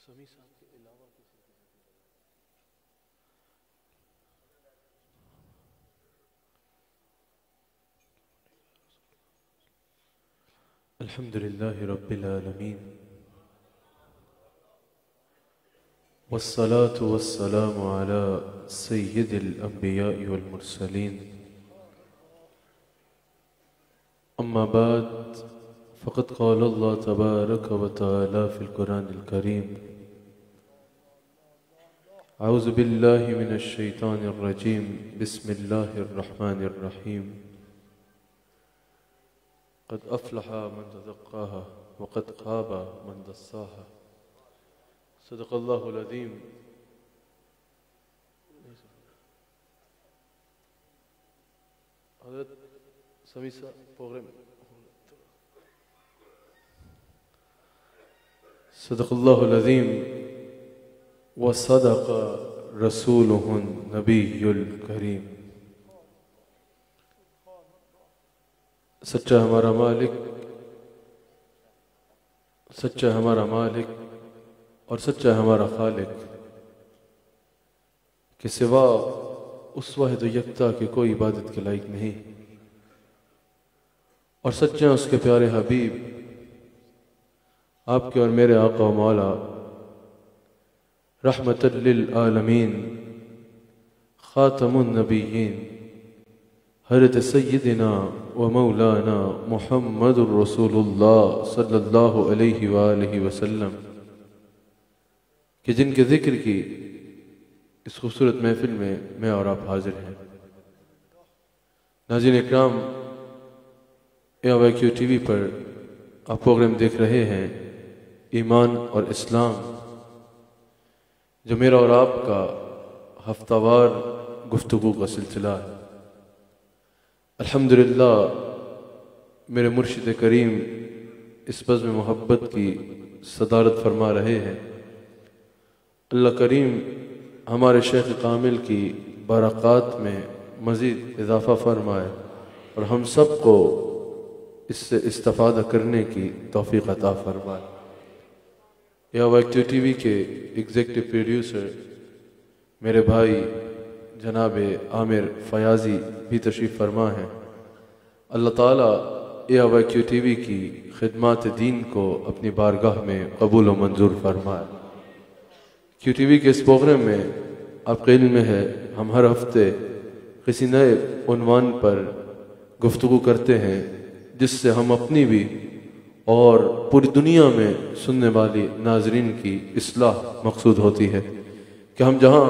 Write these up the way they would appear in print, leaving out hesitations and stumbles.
समी साहब के अलावा अल्हम्दुलिल्लाहि रब्बिल आलमीन वस्सलातु वस्सलामु अला सय्यिदिल अंबिया'i वल मुरसलीन अम्मा बाद फ़क़द क़ाल अल्लाह तबारक व तआला फ़िल क़ुरानिल करीम अऊज़ु बिल्लाहि मिनश शैतानिर रजीम बिस्मिल्लाहिर रहमानिर रहीम क़द अफ़लहा मन तज़क्काहा व क़द ख़ाबा मन दस्साहा सदक़ल्लाहुल अज़ीम। हज़रत समी साहब प्रोग्राम सदक़ल्लाहुल अज़ीम व सदक़ रसूलुहुन नबियुल करीम। सच्चा हमारा मालिक, सच्चा हमारा मालिक और सच्चा हमारा खालिक के सिवा उस वाहिद यकता के कोई इबादत के लायक नहीं, और सच्चे उसके प्यारे हबीब आपके और मेरे आका व मौला रहमतल लिल आलमीन खातमुन नबिय्यीन हज़रत सय्यिदिना व मौलाना मुहम्मदुर रसूलुल्लाह सल्लल्लाहु अलैहि वालिहि वसल्लम कि जिनके ज़िक्र की इस खूबसूरत महफिल में मैं और आप हाजिर हैं। नाज़रीन इकराम, AYQ TV पर आप प्रोग्राम देख रहे हैं ईमान और इस्लाम, जो मेरा और आपका हफ्तावार गुफ्तगू का सिलसिला है। अल्हम्दुलिल्लाह मेरे मुर्शिद करीम इस बज़्म मोहब्बत की सदारत फरमा रहे हैं। अल्लाह करीम हमारे शेख कामिल की बरक़ात में मज़ीद इजाफ़ा फरमाए और हम सब को इससे इस्तिफ़ादा करने की तौफ़ीक़ अता फरमाए। AYQ TV के एग्ज़ेक्टिव प्रोड्यूसर मेरे भाई जनाब आमिर फयाज़ी भी तशरीफ़ फरमा हैं। अल्लाह ताला AYQ TV की खिदमत दीन को अपनी बारगाह में कबूल व मंजूर फरमाए। QTV के इस प्रोग्राम में आपके इल्म में है, हम हर हफ्ते किसी नए उन्वान पर गुफ्तगू करते हैं जिससे हम अपनी भी और पूरी दुनिया में सुनने वाली नाजरीन की इस्लाह मकसूद होती है कि हम जहाँ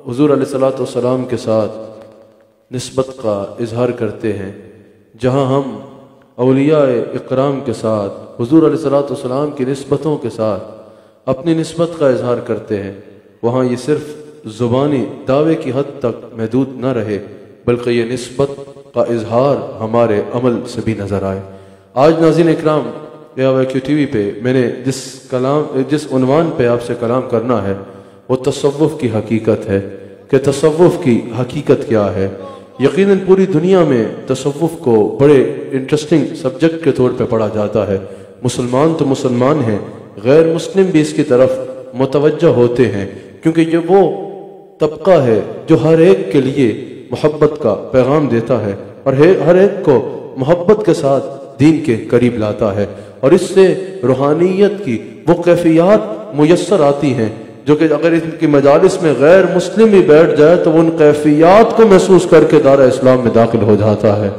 हुज़ूर अलैहिस्सलातु वस्सलाम के साथ निस्बत का इजहार करते हैं, जहाँ हम औलियाए इकराम के साथ हुज़ूर अलैहिस्सलातु वस्सलाम की निस्बतों के साथ अपनी निस्बत का इजहार करते हैं, वहाँ ये सिर्फ ज़ुबानी दावे की हद तक महदूद न रहे, बल्कि ये निस्बत का इजहार हमारे अमल से भी नज़र आए। आज नाज़रीन इकराम AYQ TV पे मैंने जिस उन्वान पे आपसे कलाम करना है वो तसव्वुफ़ की हकीकत है कि तसव्वुफ़ की हकीकत क्या है। यकीनन पूरी दुनिया में तसव्वुफ़ को बड़े इंटरेस्टिंग सब्जेक्ट के तौर पे पढ़ा जाता है। मुसलमान तो मुसलमान हैं, गैर मुस्लिम भी इसकी तरफ मुतवज्जह होते हैं, क्योंकि ये वो तबका है जो हर एक के लिए मोहब्बत का पैगाम देता है और हर एक को मोहब्बत के साथ दीन के करीब लाता है, और इससे रूहानियत की वो कैफियत मुयस्सर आती हैं जो कि अगर इनकी मजालिस में गैर मुस्लिम भी बैठ जाए तो वो उन कैफियत को महसूस करके दारा इस्लाम में दाखिल हो जाता है।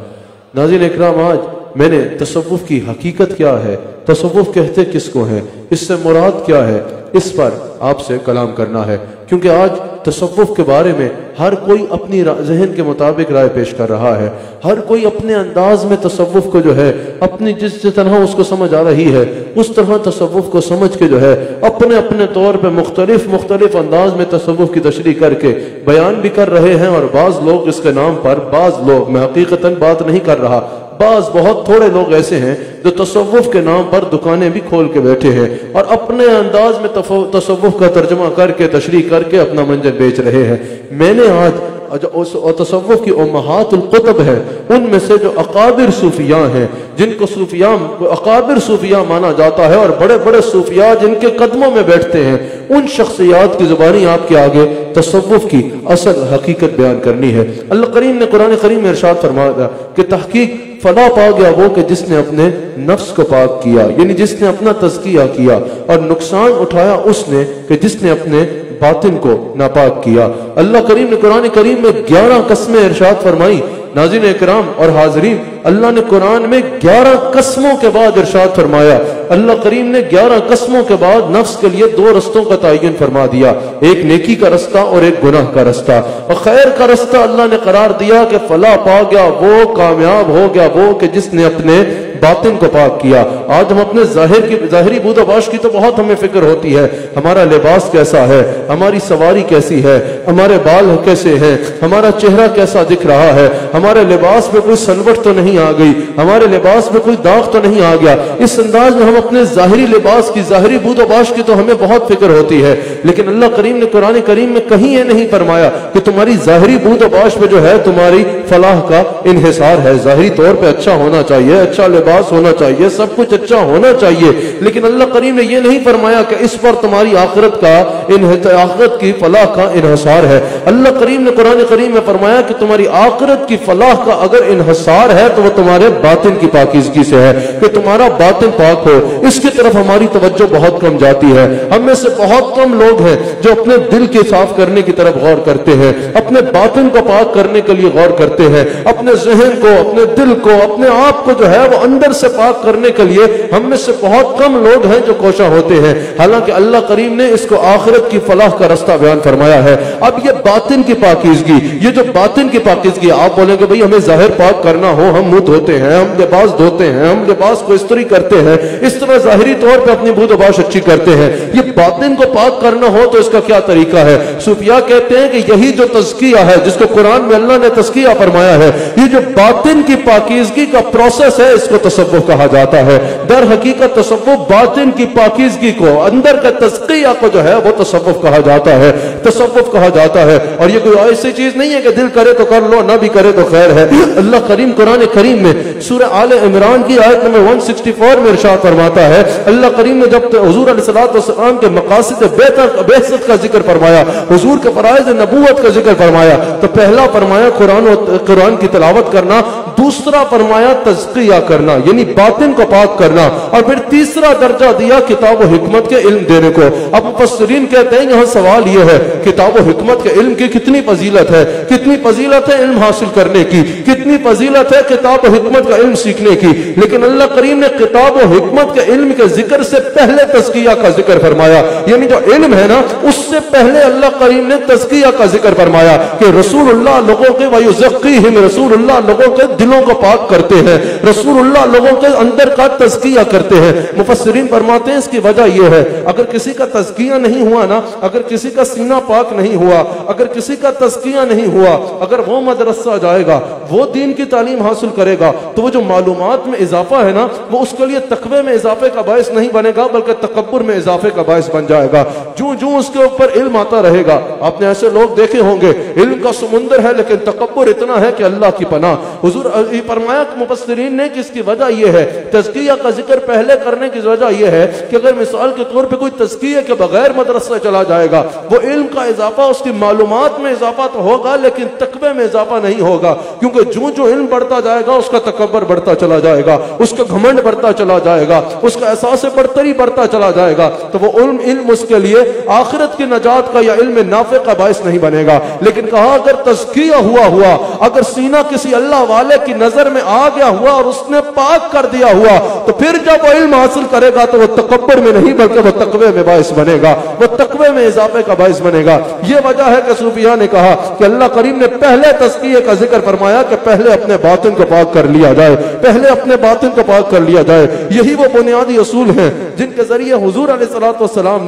नाज़रीन इकराम, आज मैंने तसव्वुफ़ की हकीकत क्या है, तसव्वुफ़ कहते किसको हैं, इससे मुराद क्या है, इस पर आपसे कलाम करना है, क्योंकि आज तसव्वुफ़ के बारे में हर कोई अपनी जहन के मुताबिक राय पेश कर रहा है। हर कोई अपने अंदाज में तसव्वुफ़ को जो है अपनी जिस तरह उसको समझ आ रही है उस तरह तसव्वुफ़ को समझ के जो है अपने अपने तौर पर मुख्तलिफ अंदाज में तसव्वुफ़ की तशरीह करके बयान भी कर रहे हैं। और बाज़ लोग इसके नाम पर, बाज़ लोग, मैं हकीकतन बात नहीं कर रहा, बहुत थोड़े लोग ऐसे हैं जो तसव्वुफ़ के नाम पर दुकानें भी खोल के बैठे हैं और अपने अंदाज में तसव्वुफ़ का तर्जुमा करके तशरीह करके अपना मंजर बेच रहे हैं। मैंने आज और तसव्वुफ की उम्महातुल कुतुब है, उनमें से जो अकाबिर सूफिया हैं, जिनको सूफिया अकाबिर सूफिया माना जाता है और बड़े बड़े सूफिया जिनके कदमों में बैठते हैं, उन शख्सियात की ज़ुबानी आपके आगे तसव्वुफ की असल हकीकत बयान करनी है। अल्लाह करीम ने कुरान करीम में इरशाद फरमाया कि तहकीक फला पा गया वो कि जिसने अपने नफ्स को पाक किया, यानी जिसने अपना तज़किया किया, और नुकसान उठाया उसने कि जिसने अपने बातिन को नापाक किया। अल्लाह करीम ने कुरान करीम में 11 कस्में इरशाद फरमाई। नाज़रीन इकराम और हाज़रीन, अल्लाह ने कुरान में 11 कसमों के बाद इरशाद फरमाया। अल्लाह करीम ने 11 कसमों के बाद नफ्स के लिए 2 रस्तों का तयन फरमा दिया, एक नेकी का रास्ता और एक गुनाह का रास्ता। और खैर का रास्ता अल्लाह ने करार दिया कि फला पा गया वो, कामयाब हो गया वो कि जिसने अपने बातिन को पाक किया। आज हम अपने ज़ाहिरी बूदाबाश की तो बहुत हमें फिक्र होती है, हमारा लिबास कैसा है, हमारी सवारी कैसी है, हमारे बाल कैसे हैं, हमारा चेहरा कैसा दिख रहा है, हमारे लिबास में कोई सलवट तो नहीं आ गई, हमारे लिबास में कोई दाग तो नहीं आ गया। इस अंदाज में हम अपने ज़ाहिरी लिबास की, ज़ाहिरी बूदाबाश की तो हमें बहुत फिक्र होती है, लेकिन अल्लाह करीम ने कुरान करीम में कहीं ये नहीं फरमाया कि तुम्हारी ज़ाहिरी बूदाबाश में जो है तुम्हारी फलाह का इन्हिसार है। ज़ाहिरी तौर पर अच्छा होना चाहिए, अच्छा लिबास होना चाहिए, सब कुछ अच्छा होना चाहिए, लेकिन अल्लाह करीम ने यह नहीं फरमाया कि इस पर तुम्हारी आखिरत की फलाह का इन्हिसार है। अल्लाह करीम ने कुरान करीम में फरमाया कि तुम्हारी आखिरत की फलाह का अगर इन्हिसार है तो वह तुम्हारे बातिन की पाकीज़गी से है, कि तुम्हारा बातिन पाक हो। इसकी तरफ हमारी तवज्जो बहुत कम जाती है। हम में से बहुत कम लोग हैं जो अपने दिल के साफ करने की तरफ गौर करते हैं, अपने बातिन को पाक करने के लिए गौर करते हैं, अपने जहन को, अपने दिल को, अपने आप को जो है वो अंदर से पाक करने के लिए हम में से बहुत कम लोग हैं जो कोशा होते हैं। हालांकि अल्लाह करीम ने इसको आखिरत की फलाह का रास्ता बयान फरमाया है। अब ये बातिन की पाकीज़गी, ये जो बातिन की पाकीज़गी, आप बोलेंगे भाई हमें जाहिर पाक करना हो, हम मुंह धोते हैं, हम लिबास धोते हैं, हम लिबास को इस्त्री करते हैं, इस तरह जाहिरी तौर पर अपनी बूदाबाश अच्छी करते हैं। ये बातिन को पाक करना हो तो इसका क्या तरीका है? सूफिया कहते हैं कि यही जो तज़किया है, जिसको कुरान में अल्लाह ने तज़किया फरमाया है, ये जो बातिन की पाकीज़गी का प्रोसेस है, इसको तसव्वुफ कहा जाता है। दर हकीकत तसव्वुफ बातिन की पाकीज़गी को, अंदर का तज़किया को जो है वो तसव्वुफ कहा जाता है, तसव्वुफ कहा जाता है। और ये कोई ऐसी चीज नहीं है कि दिल करे तो कर लो, ना भी करे तो खैर है। अल्लाह करीम कुरान करीम में सूरह आले इमरान की आयत नंबर 164 में इरशाद फरमाता है, अल्लाह करीम ने जब हुजूर अलैहिस्सलातु वस्सलाम के मकासिद बेअसत का जिक्र फरमाया, हुजूर के फराइज़ नबूवत का जिक्र फरमाया, तो पहला फरमाया कुरान की तिलावत करना, दूसरा फरमाया तज़किया करना यानी बातिन को पाक करना, और फिर तीसरा दर्जा दिया किताब व हिकमत के इल्म देने को। अब मुफस्सिरीन कहते हैं यहाँ सवाल यह है, किताब व हिकमत के इल्म की कितनी फजीलत है, कितनी फजीलत है इल्म हासिल करने की, कितनी फजीलत है किताब व हिकमत का इल्म सीखने की। लेकिन अल्लाह करीम ने किताब व हिकमत के इल्म के जिक्र से पहले तज़किया का जिक्र फरमाया, यानी जो इल्म है ना उससे पहले अल्लाह करीम ने तज़किया का जिक्र फरमाया कि रसूलुल्लाह लोगों के वयुज़क्कीहिम, रसूलुल्लाह लोगों के दिलों को पाक करते हैं, रसूलुल्लाह लोगों के अंदर का तज़किया करते हैं। मुफस्सिरीन फरमाते हैं इसकी वजह यह है, अगर किसी का तज़किया नहीं हुआ ना, अगर किसी का सीना पाक नहीं हुआ, अगर किसी का तज़किया नहीं हुआ, अगर वो मदरसा जाएगा, वो दीन की तालीम हासिल करेगा, तो वो जो मालूमात में इजाफा है ना, वो उसके लिए तकवे में इजाफे का बायस नहीं बनेगा, बल्कि तकब्बुर में इजाफे का बायस बन जाएगा। जो जो उसके ऊपर इल्म आता रहेगा, आपने ऐसे लोग देखे होंगे, इल्म का समुंदर है लेकिन तकब्बुर इतना है कि अल्लाह की पनाह। हुजूर फरमाया मुफस्सिरीन ने कि इसकी वजह यह है, तज़किया का जिक्र पहले करने की वजह यह है कि अगर मिसाल के तौर पे कोई तज़किया के बगैर मदरसा चला जाएगा, वो इल्म का इजाफा, उसकी मालूमात में इजाफा तो होगा लेकिन तकवे में इजाफा नहीं होगा, क्योंकि जो जो इल्म बढ़ता जाएगा उसका तकब्बर बढ़ता चला जाएगा, उसका घमंड बढ़ता चला जाएगा, उसका एहसास बरतरी बढ़ता चला जाएगा, तो वो इल्म उसके लिए आखिरत की नजात का या इल्म नाफे का बायस नहीं बनेगा। लेकिन कहा अगर तज़किया हुआ, अगर सीना किसी अल्लाह वाले की नजर में आ गया हुआ और उसने पाक कर दिया हुआ, तो फिर जब वो इल्म हासिल करेगा तो वो तकब्बर में नहीं बल्कि वो तकवे में बायस बनेगा, वो तकवे में इजाफे का बायस बनेगा। ये वजह है कि सूफिया ने कहा कि अल्लाह करीम ने पहले तज़किये का जिक्र फरमाया कि पहले अपने बातिन को पाक कर लिया जाए, पहले अपने बातिन को पाक कर लिया जाए। यही वो बुनियादी असूल हैं जिनके जरिए हुजूर अलैहिस्सलाम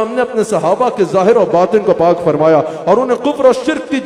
ने अपने सहाबा के जाहिर और बातिन को पाक फरमाया और उन्हें कुफ्र और शिर्क की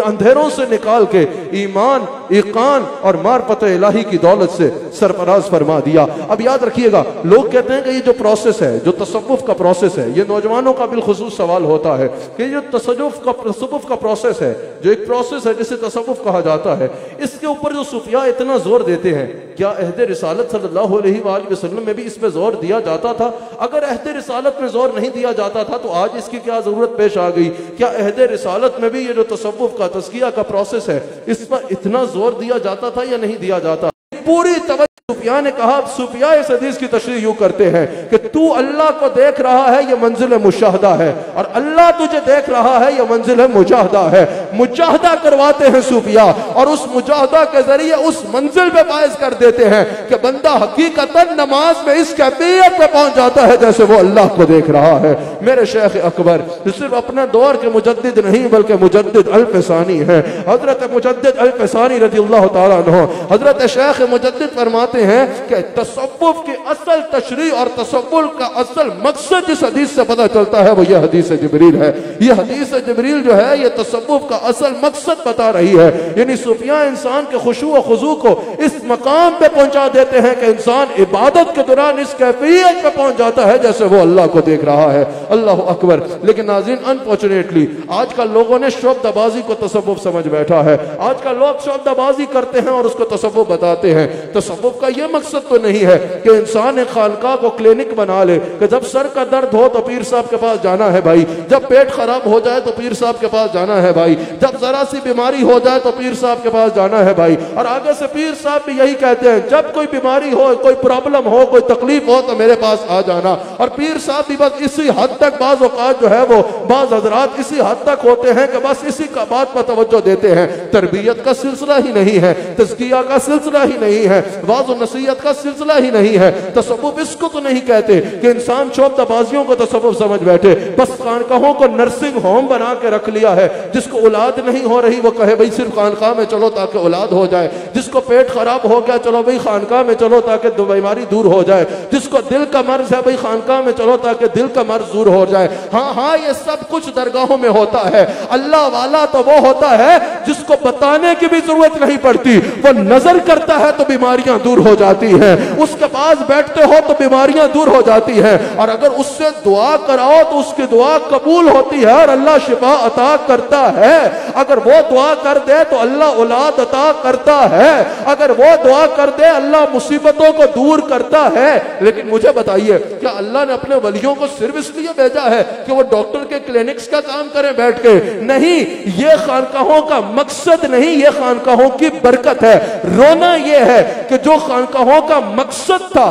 अंधेरों से निकाल के ईमान, इकान और मार्फत इलाही की दौलत से सरफराज फरमा दिया। अब याद रखिएगा, लोग कहते हैं कि ये जो प्रोसेस है, जो तसव्वुफ का प्रोसेस है, ये नौजवानों का बिलखुसूस सवाल होता है कि जो तसव्वुफ का प्रोसेस है, जो एक प्रोसेस है जिसे तसव्वुफ कहा जाता है, इसके ऊपर जो सूफिया इतना जोर देते हैं, क्या अहद रिसालत सल्लल्लाहु अलैहि वसल्लम में भी इस पे जोर दिया जाता था? अगर अहद रिसालत में जोर नहीं दिया जाता था तो आज इसकी क्या जरूरत पेश आ गई? क्या अहद रिसालत में भी ये जो तसव्वुफ का, तज़किया का प्रोसेस है, इस पर इतना जोर दिया जाता था या नहीं दिया जाता? पूरी तवज्जो सूफिया ने कहा, सूफिया इस हदीस की तशरीह यूं करते हैं कि तू अल्लाह को देख रहा है, ये मंजिल मुशाहदा है, और अल्लाह तुझे देख रहा है, ये मंजिल मुजाहदा है। मुजाहदा करवाते हैं सूफिया और उस मुजाहदा के जरिए उस मंजिल पे फायज कर देते हैं कि बंदा हकीकतन नमाज में इस कैफियत पे पहुंच जाता है जैसे वो अल्लाह को देख रहा है। मेरे शेख अकबर सिर्फ अपने दौर के मुजद्दिद नहीं बल्कि मुजद्दिद अल-फ़सानी है। हजरत मुजद्दिद अल-फ़सानी रज़ियल्लाहु तआला अन्हु, हजरत शेख मुजद्दिद फरमाते हैं कि तसव्वुफ की असल तशरीह और तसव्वुफ का असल मकसद जिस हदीस से पता चलता है वो ये हदीस जिब्रील है। ये हदीस जिब्रील जो है ये तसव्वुफ का असल मकसद बता रही है। यानी सूफिया इंसान के खुशू और खुजू को इस मकाम पे पहुंचा देते हैं कि इंसान इबादत के दौरान इस कैफियत पे पहुंच जाता है जैसे वो अल्लाह को देख रहा है। अल्लाह अकबर। लेकिन नाज़रीन, अनफॉर्चुनेटली आजकल लोगों ने शोबदाबाजी को तसव्वुफ समझ बैठा है। आजकल लोग शोबदाबाजी करते हैं और उसको तसव्वुफ बताते हैं। तसव्वुफ का यह मकसद तो नहीं है कि इंसान एक खानका को क्लिनिक बना ले कि जब सर का दर्द हो तो पीर साहब के पास जाना है भाई, जब पेट खराब हो जाए तो पीर साहब के पास जाना है भाई, जब जरा सी बीमारी हो जाए तो पीर साहब के पास जाना है भाई। और आगे से पीर साहब भी यही कहते हैं, जब कोई बीमारी हो, कोई प्रॉब्लम हो, कोई तकलीफ हो तो मेरे पास आ जाना। और पीर साहब भी बस इसी हद तक, बाज़ औक़ात जो है वो बाज़ हज़रात इसी हद तक होते हैं कि बस इसी का बात पर तवज्जो देते हैं। तरबियत का सिलसिला ही नहीं है, तज़किया का सिलसिला ही नहीं है, वाज़ नसीहत का सिलसिला ही नहीं है। तसव्वुफ इसको तो नहीं कहते कि इंसान शोबदाबाजियों को तसव्वुफ समझ बैठे। बस खानकाहों को नर्सिंग होम बना के रख लिया है। जिसको औलाद नहीं हो रही वो कहे भाई सिर्फ खानकाह में चलो ताकि औलाद हो जाए। जिसको पेट खराब हो गया चलो भाई खानकाह में चलो ताकि बीमारी दूर हो जाए। जिसको दिल का मर्ज है भाई खानकाह में चलो ताकि दिल का मर्ज दूर हो जाए। हाँ हाँ, ये सब कुछ दरगाहों में होता है। अल्लाह वाला तो वो होता है जिसको बताने की भी जरूरत नहीं पड़ती, वो नजर करता है तो बीमारियां दूर हो जाती हैं। उसके पास बैठते हो तो बीमारियां दूर हो जाती हैं। और अगर उससे दुआ कराओ तो उसकी दुआ कबूल होती है और अल्लाह शिफा अता करता है। अगर वो दुआ कर दे तो अल्लाह औलाद अता करता है। अगर वो दुआ कर दे अल्लाह मुसीबतों को दूर करता है। लेकिन मुझे बताइए, क्या अल्लाह ने अपने वलियों को सिर्फ इसलिए भेजा है कि वो डॉक्टर के क्लिनिक्स का काम करें बैठ के? नहीं, ये खानकाहों का मकसद नहीं, ये खानकाहों की बरकत है। रोना ये है कि जो खानकाहों का मकसद था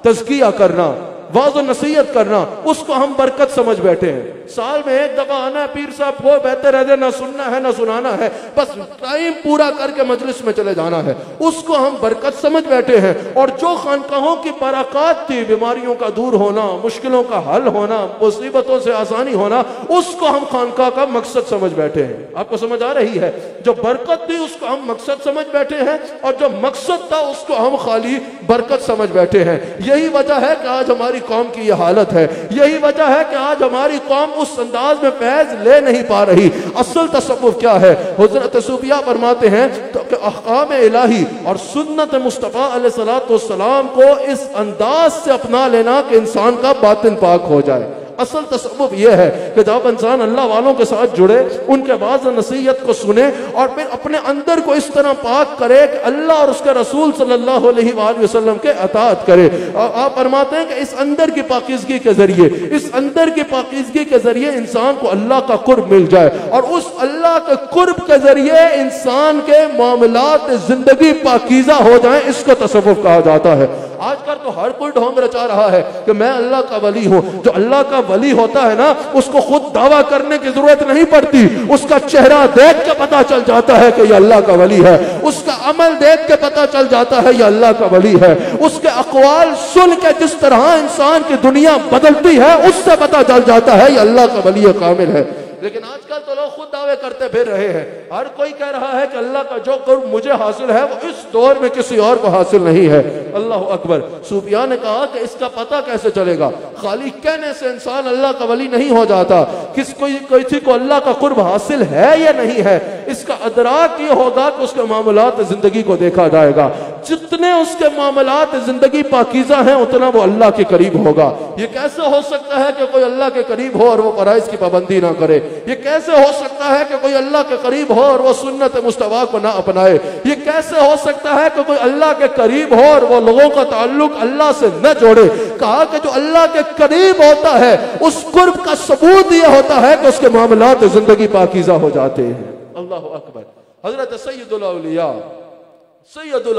तज़किया करना, वाज़ और नसीहत करना, उसको हम बरकत समझ बैठे हैं। साल में एक दफा आना है पीर साहब को, बेहतर है ना सुनना है ना सुनाना है, बस टाइम पूरा करके मजलिस में चले जाना है, उसको हम बरकत समझ बैठे हैं। और जो खानकाहों की बरकत थी, बीमारियों का दूर होना, मुश्किलों का हल होना, मुसीबतों से आसानी होना, उसको हम खानकाह का मकसद समझ बैठे हैं। आपको समझ आ रही है? जो बरकत थी उसको हम मकसद समझ बैठे हैं और जो मकसद था उसको हम खाली बरकत समझ बैठे हैं। यही वजह है कि आज हमारी कौम की यह हालत है। यही वजह है कि आज हमारी कौम उस अंदाज में फैज ले नहीं पा रही। असल तसव्वुफ क्या है? हुज़रत सूफिया फरमाते हैं तो कि अहकाम इलाही और सुन्नत मुस्तफ़ा अलैहिस्सलातु वस्सलाम को इस अंदाज से अपना लेना कि इंसान का बातिन पाक हो जाए। असल तसव्वुफ यह है कि जब इंसान अल्लाह वालों के साथ जुड़े, उनके वाज़ नसीहत को सुने और फिर अपने अंदर को इस तरह पाक करे कि अल्लाह और उसके रसूल सल्लल्लाहु अलैहि वसल्लम के अताअत करे। और आप फरमाते हैं कि इस अंदर की पाकीज़गी के जरिए, इस अंदर की पाकीज़गी के जरिए इंसान को अल्लाह का कुर्ब मिल जाए और उस अल्लाह के कुर्ब के जरिए इंसान के मामलात जिंदगी पाकीज़ा हो जाए। इसको तसव्वुफ कहा जाता है। आजकल तो हर कोई ढोंग रचा रहा है कि मैं अल्लाह का वली हूं। जो अल्लाह का वली होता है ना, उसको खुद दावा करने की जरूरत नहीं पड़ती। उसका चेहरा देख के पता चल जाता है कि यह अल्लाह का वली है। उसका अमल देख के पता चल जाता है यह अल्लाह का वली है। उसके अक़वाल सुन के जिस तरह इंसान की दुनिया बदलती है, उससे पता चल जाता है यह अल्लाह का वली कामिल है। लेकिन आजकल तो लोग खुद दावे करते फिर रहे हैं। हर कोई कह रहा है कि अल्लाह का जो कुर्ब मुझे हासिल है वो इस दौर में किसी और को हासिल नहीं है। अल्लाह अकबर। सूफिया ने कहा कि इसका पता कैसे चलेगा? खाली कहने से इंसान अल्लाह का वली नहीं हो जाता। किसी को अल्लाह का कुर्ब हासिल है या नहीं है, इसका अदराक ये होगा कि उसके मामलात जिंदगी को देखा जाएगा। जितने उसके मामलात जिंदगी पाकीज़ा हैं उतना वो अल्लाह के करीब होगा। ये कैसे हो सकता है कि कोई अल्लाह के करीब हो और वो फराइज की पाबंदी ना करे? ये कैसे हो सकता है कि कोई अल्लाह के करीब हो और वो सुन्नत मुस्तफा को ना अपनाए? ये कैसे हो सकता है कि कोई अल्लाह के करीब हो और वो लोगों का ताल्लुक अल्लाह से न जोड़े? कहा कि जो अल्लाह के करीब होता है उस कुर्ब का सबूत ये होता है कि उसके मामलात जिंदगी पाकीज़ा हो जाते हैं। अल्लाह अकबर। हजरत सैयदुल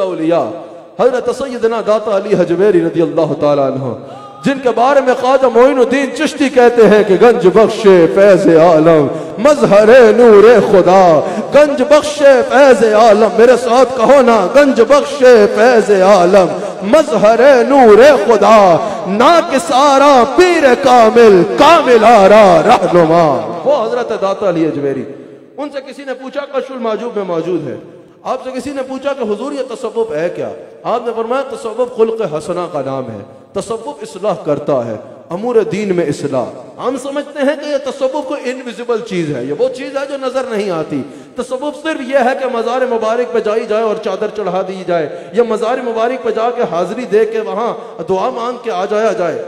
औलिया हजरत सैयदना दाता अली हजवेरी रज़ी अल्लाह तआला अन्हु, जिनके बारे में ख्वाजा मोइनुद्दीन चिश्ती कहते हैं कि गंज बख्शे फैज़ आलम मजहरे नूरे खुदा, गंज बख्शे फैज़ आलम, मेरे साथ कहो ना, गंज बख्शे फैज़ आलम मजहरे नूरे खुदा, ना किसारा पीर कामिल कामिल आरा रहनुमा। वो हजरत दाता अली हजवेरी। उनसे किसी ने पूछा कश्फुल माजूब में मौजूद है। आपसे किसी ने पूछा कि हुजूर ये तसव्वुफ है क्या? आपने फरमाया तसव्वुफ खुल्क़ हसना का नाम है। तसव्वुफ इस्लाह करता है, अमूर दीन में इस्लाह। हम समझते हैं कि ये तसव्वुफ कोई इनविजिबल चीज है, ये वो चीज है जो नजर नहीं आती। तसव्वुफ सिर्फ ये है कि मज़ार मुबारक पे जाई जाए और चादर चढ़ा दी जाए, या मज़ार मुबारक पे जाके हाजिरी दे के वहां दुआ मांग के आ जाया जाए।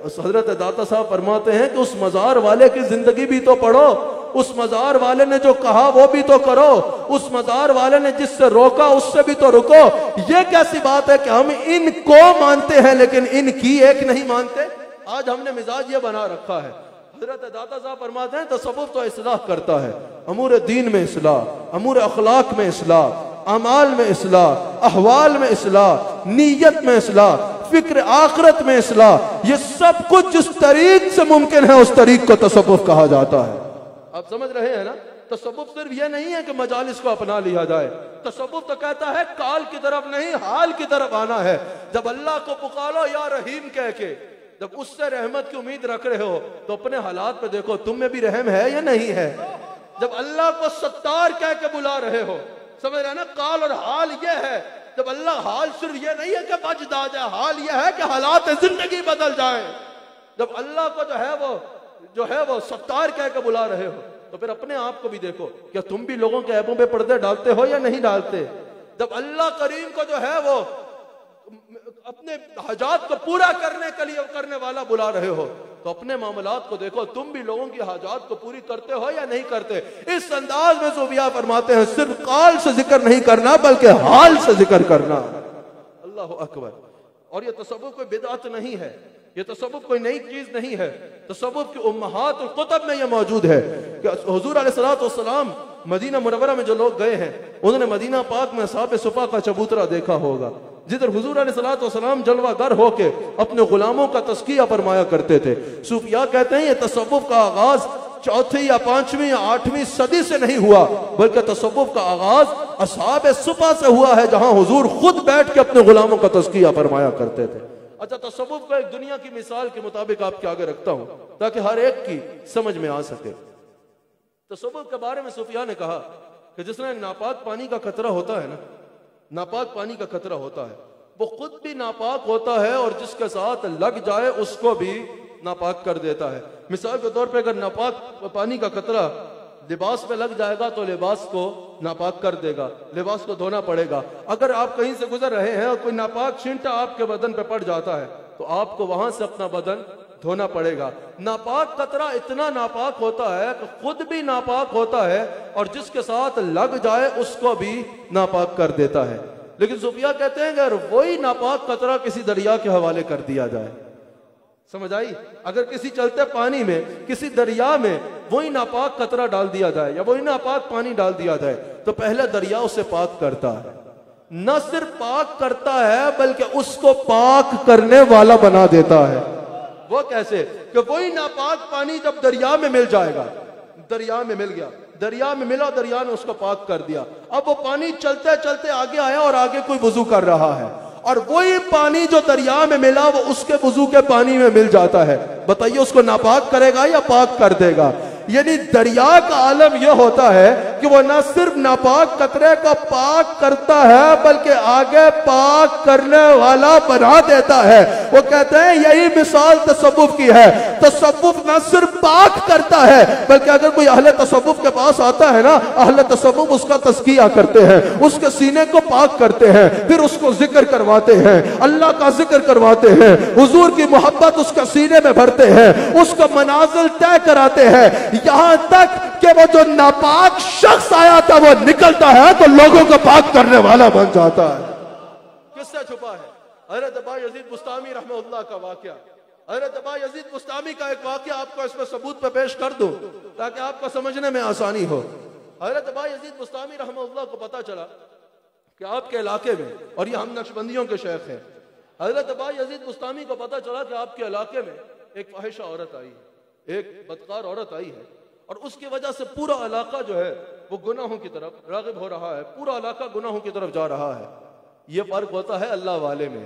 हजरत दाता साहब फरमाते हैं कि उस मज़ार वाले की जिंदगी भी तो पढ़ो, उस मज़ार वाले ने जो कहा वो भी तो करो, उस मज़ार वाले ने जिससे रोका उससे भी तो रुको। ये कैसी बात है कि हम इनको मानते हैं लेकिन इनकी एक नहीं मानते? आज हमने मिजाज ये बना रखा है। हजरत दाता साहब फरमाते हैं तसव्वुफ तो इस्लाह करता है, अमूर दीन में इस्लाह, अमूर अखलाक में इस्लाह, अमाल में इस्लाह, अहवाल में इस्लाह, नीयत में इस्लाह, फिक्र आखिरत में इस्लाह। ये सब कुछ जिस तरीक से मुमकिन है उस तरीक को तसव्वुफ कहा जाता है। आप समझ रहे हैं ना? तसव्वुफ सिर्फ ये नहीं है कि मजालिस को अपना लिया जाए। तसव्वुफ तो कहता है काल की तरफ नहीं हाल की तरफ आना है। जब अल्लाह को पुकारो या रहीम कह के, जब उससे रहमत की उम्मीद रख रहे हो तो अपने हालात पे देखो तुम में भी रहम है या नहीं है। जब अल्लाह को सत्तार कह के बुला रहे हो, समझ रहे ना? काल और हाल ये है। जब अल्लाह हाल सिर्फ ये नहीं है कि बच आ जाए, हाल ये है कि हालात जिंदगी बदल जाए। जब अल्लाह को जो है वो सत्तार कह के बुला रहे हो तो फिर अपने आप को भी देखो, क्या तुम भी लोगों के ऐबों पे पर्दे डालते हो या नहीं डालते? जब अल्लाह करीम को जो है वो अपने हाजात को पूरा करने के लिए करने वाला बुला रहे हो तो अपने मामलात को देखो, तुम भी लोगों की हाजात को पूरी करते हो या नहीं करते? इस अंदाज में सूफिया फरमाते हैं सिर्फ काल से जिक्र नहीं करना बल्कि हाल से जिक्र करना। अल्लाह अकबर। और ये तसव्वुफ कोई बिदअत नहीं है, ये तसव्वुफ कोई नई चीज नहीं है। तसव्वुफ की उम्महात और कुतुब में ये मौजूद है कि हुजूर अलैहिस्सलातु वस्सलाम मदीना मुनव्वरा में जो लोग गए हैं उन्होंने मदीना पाक में असहाब सुफ़ा का चबूतरा देखा होगा, जिधर हुजूर अलैहिस्सलातु वस्सलाम जलवागर होके अपने गुलामों का तज़किया फरमाया करते थे। सूफिया कहते हैं ये तसव्वुफ का आगाज 4वीं या 5वीं या 8वीं सदी से नहीं हुआ बल्कि तसव्वुफ का आगाज असहाब सुफ़ा से हुआ है, जहां हुजूर खुद बैठ के अपने गुलामों का तज़किया फरमाया करते थे। अच्छा, तसव्वुफ को एक दुनिया की मिसाल के मुताबिक आपके आगे रखता हूं ताकि हर एक की समझ में आ सके। तसव्वुफ के बारे में सूफिया ने कहा कि जिसने नापाक पानी का कतरा होता है ना, नापाक पानी का कतरा होता है, वो खुद भी नापाक होता है और जिसके साथ लग जाए उसको भी नापाक कर देता है। मिसाल के तौर पे अगर नापाक पानी का कतरा लिबास पे लग जाएगा तो लिबास को नापाक कर देगा, लिबास को धोना पड़ेगा। अगर आप कहीं से गुजर रहे हैं और कोई नापाक छींटा आपके बदन पे पड़ जाता है तो आपको वहां से अपना बदन धोना पड़ेगा। नापाक कतरा इतना नापाक होता है कि खुद भी नापाक होता है और जिसके साथ लग जाए उसको भी नापाक कर देता है। लेकिन सूफिया कहते हैं अगर वही नापाक कतरा किसी दरिया के हवाले कर दिया जाए, समझ आई? अगर किसी चलते पानी में, किसी दरिया में वही नापाक कतरा डाल दिया जाए या वही नापाक पानी डाल दिया जाए तो पहले दरिया उसे पाक करता है। न सिर्फ पाक करता है बल्कि उसको पाक करने वाला बना देता है। वो कैसे? कि वही नापाक पानी जब दरिया में मिल जाएगा, दरिया में मिल गया, दरिया में मिला, दरिया ने उसको पाक कर दिया। अब वो पानी चलते चलते आगे आया और आगे कोई वुजू कर रहा है और वही पानी जो दरिया में मिला वो उसके वुजू के पानी में मिल जाता है। बताइए उसको नापाक करेगा या पाक कर देगा? यानी दरिया का आलम यह होता है कि वो ना सिर्फ नापाक कतरे का पाक करता है बल्कि आगे पाक करने वाला बना देता है। वो कहते हैं यही मिसाल तसव्वुफ की है। तसव्वुफ ना सिर्फ पाक करता है बल्कि अगर कोई अहले तसव्वुफ के पास आता है ना, अहले तसव्वुफ उसका तज़किया करते हैं, उसके सीने को पाक करते हैं, फिर उसको जिक्र करवाते हैं, अल्लाह का जिक्र करवाते हैं, हुजूर की मोहब्बत उसके सीने में भरते हैं, उसका मनाजिल तय कराते हैं, यहां तक कि वो जो नापाक शख्स आया था वो निकलता है तो लोगों को पाक करने वाला बन जाता है। किससे छुपा है? हज़रत अबा यजीद बुस्तामी रहमतुल्लाह का वाकया। हज़रत अबा यजीद बुस्तामी का एक वाकया आपको इसमें सबूत पे पेश कर दूं ताकि आपको समझने में आसानी हो। हज़रत अबा यजीद बुस्तामी रहमतुल्लाह को पता चला कि आपके इलाके में, और ये हम नक्शबंदियों के शेख हैं, हज़रत अबा यजीद बुस्तामी को पता चला कि आपके इलाके में एक फाहिशा औरत आई है, एक बदकार औरत आई है, और उसकी वजह से पूरा इलाका जो है वो गुनाहों की तरफ राग़िब हो रहा है, पूरा इलाका गुनाहों की तरफ जा रहा है। ये फर्क होता है अल्लाह वाले में।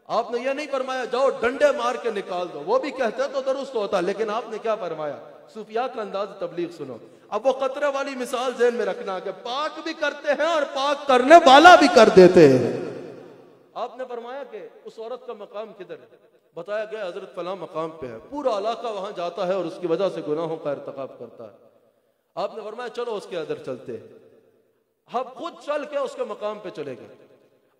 आपने ये नहीं फरमाया जाओ डंडे मार के निकाल दो, वो भी कहते तो दुरुस्त होता, लेकिन आपने क्या फरमाया? सूफिया का अंदाज तबलीग सुनो। अब वो कतरे वाली मिसाल ज़हन में रखना कि पाक भी करते हैं और पाक करने वाला भी कर देते हैं। आपने फरमाया कि उस औरत का मकाम किधर है? बताया गया हजरत फलां मकाम पे है, पूरा इलाका वहां जाता है और उसकी वजह से गुनाहों का इर्तिकाब करता है। आपने फरमाया चलो उसके अंदर चलते हैं। आप खुद चल के उसके मकाम पे चले गए,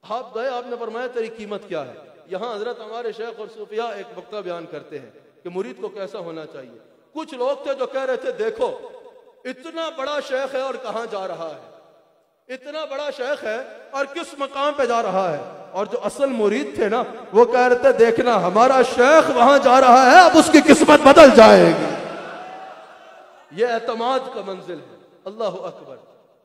आप गए, आपने फरमाया तेरी कीमत क्या है? यहाँ हजरत हमारे शेख और सूफिया एक वक्ता बयान करते हैं कि मुरीद को कैसा होना चाहिए। कुछ लोग थे जो कह रहे थे देखो इतना बड़ा शेख है और कहाँ जा रहा है, इतना बड़ा शेख है और किस मकाम पे जा रहा है। और जो असल मुरीद थे ना वो कह रहे थे देखना हमारा शेख वहां जा रहा है, अब उसकी किस्मत बदल जाएगी। ये एतमाद का मंजिल है। अल्लाह अकबर।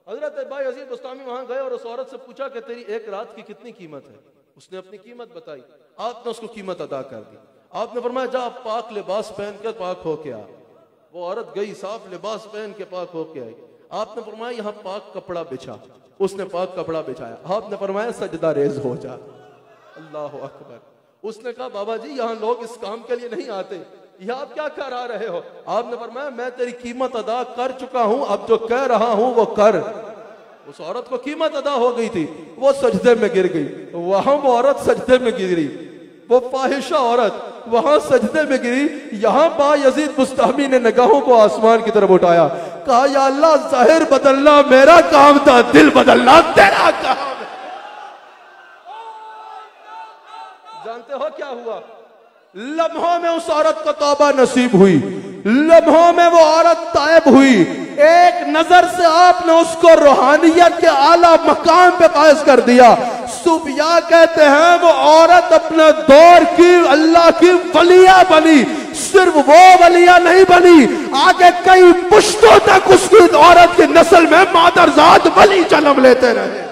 हजरत अबा यजीद बुस्तामी वहां गए और उस औरत से पूछा कि तेरी एक रात की कितनी कीमत है? उसने अपनी कीमत बताई, आपने उसको कीमत अदा कर दी। आपने फरमाया जा पाक लिबास पहन कर पाक होके आ। वो औरत गई, साफ लिबास पहन के पाक होके आई। आपने फरमाया यहाँ पाक कपड़ा बिछा, उसने पाक कपड़ा बिछाया। आपने फरमाया सजदा रेज हो जा। अल्लाह अकबर। उसने कहा बाबा जी यहाँ लोग इस काम के लिए नहीं आते, यह आप क्या करा रहे हो? आपने फरमाया मैं तेरी कीमत अदा कर चुका हूं, अब जो कह रहा हूं वो कर। उस औरत को कीमत अदा हो गई थी, वो सजदे में गिर गई। वहां वो औरत सजदे में गिरी, वो फाहिशा औरत वहां सजदे में गिरी। यहां बा यजीद बुस्तामी ने निगाहों को आसमान की तरफ उठाया, कहा या अल्लाह जाहिर बदलना मेरा काम था, दिल बदलना तेरा काम है। जानते हो क्या हुआ? लम्हों में उस औरत को तौबा नसीब हुई, लम्हों में वो औरत तायब हुई। एक नजर से आपने उसको रूहानियत के आला मकाम पे फायज कर दिया। सूफिया कहते हैं वो औरत अपने दौर की अल्लाह की वलिया बनी। सिर्फ वो वलिया नहीं बनी, आगे कई पुश्तों तक उसकी औरत की नस्ल में मादरजात वली जन्म लेते रहे।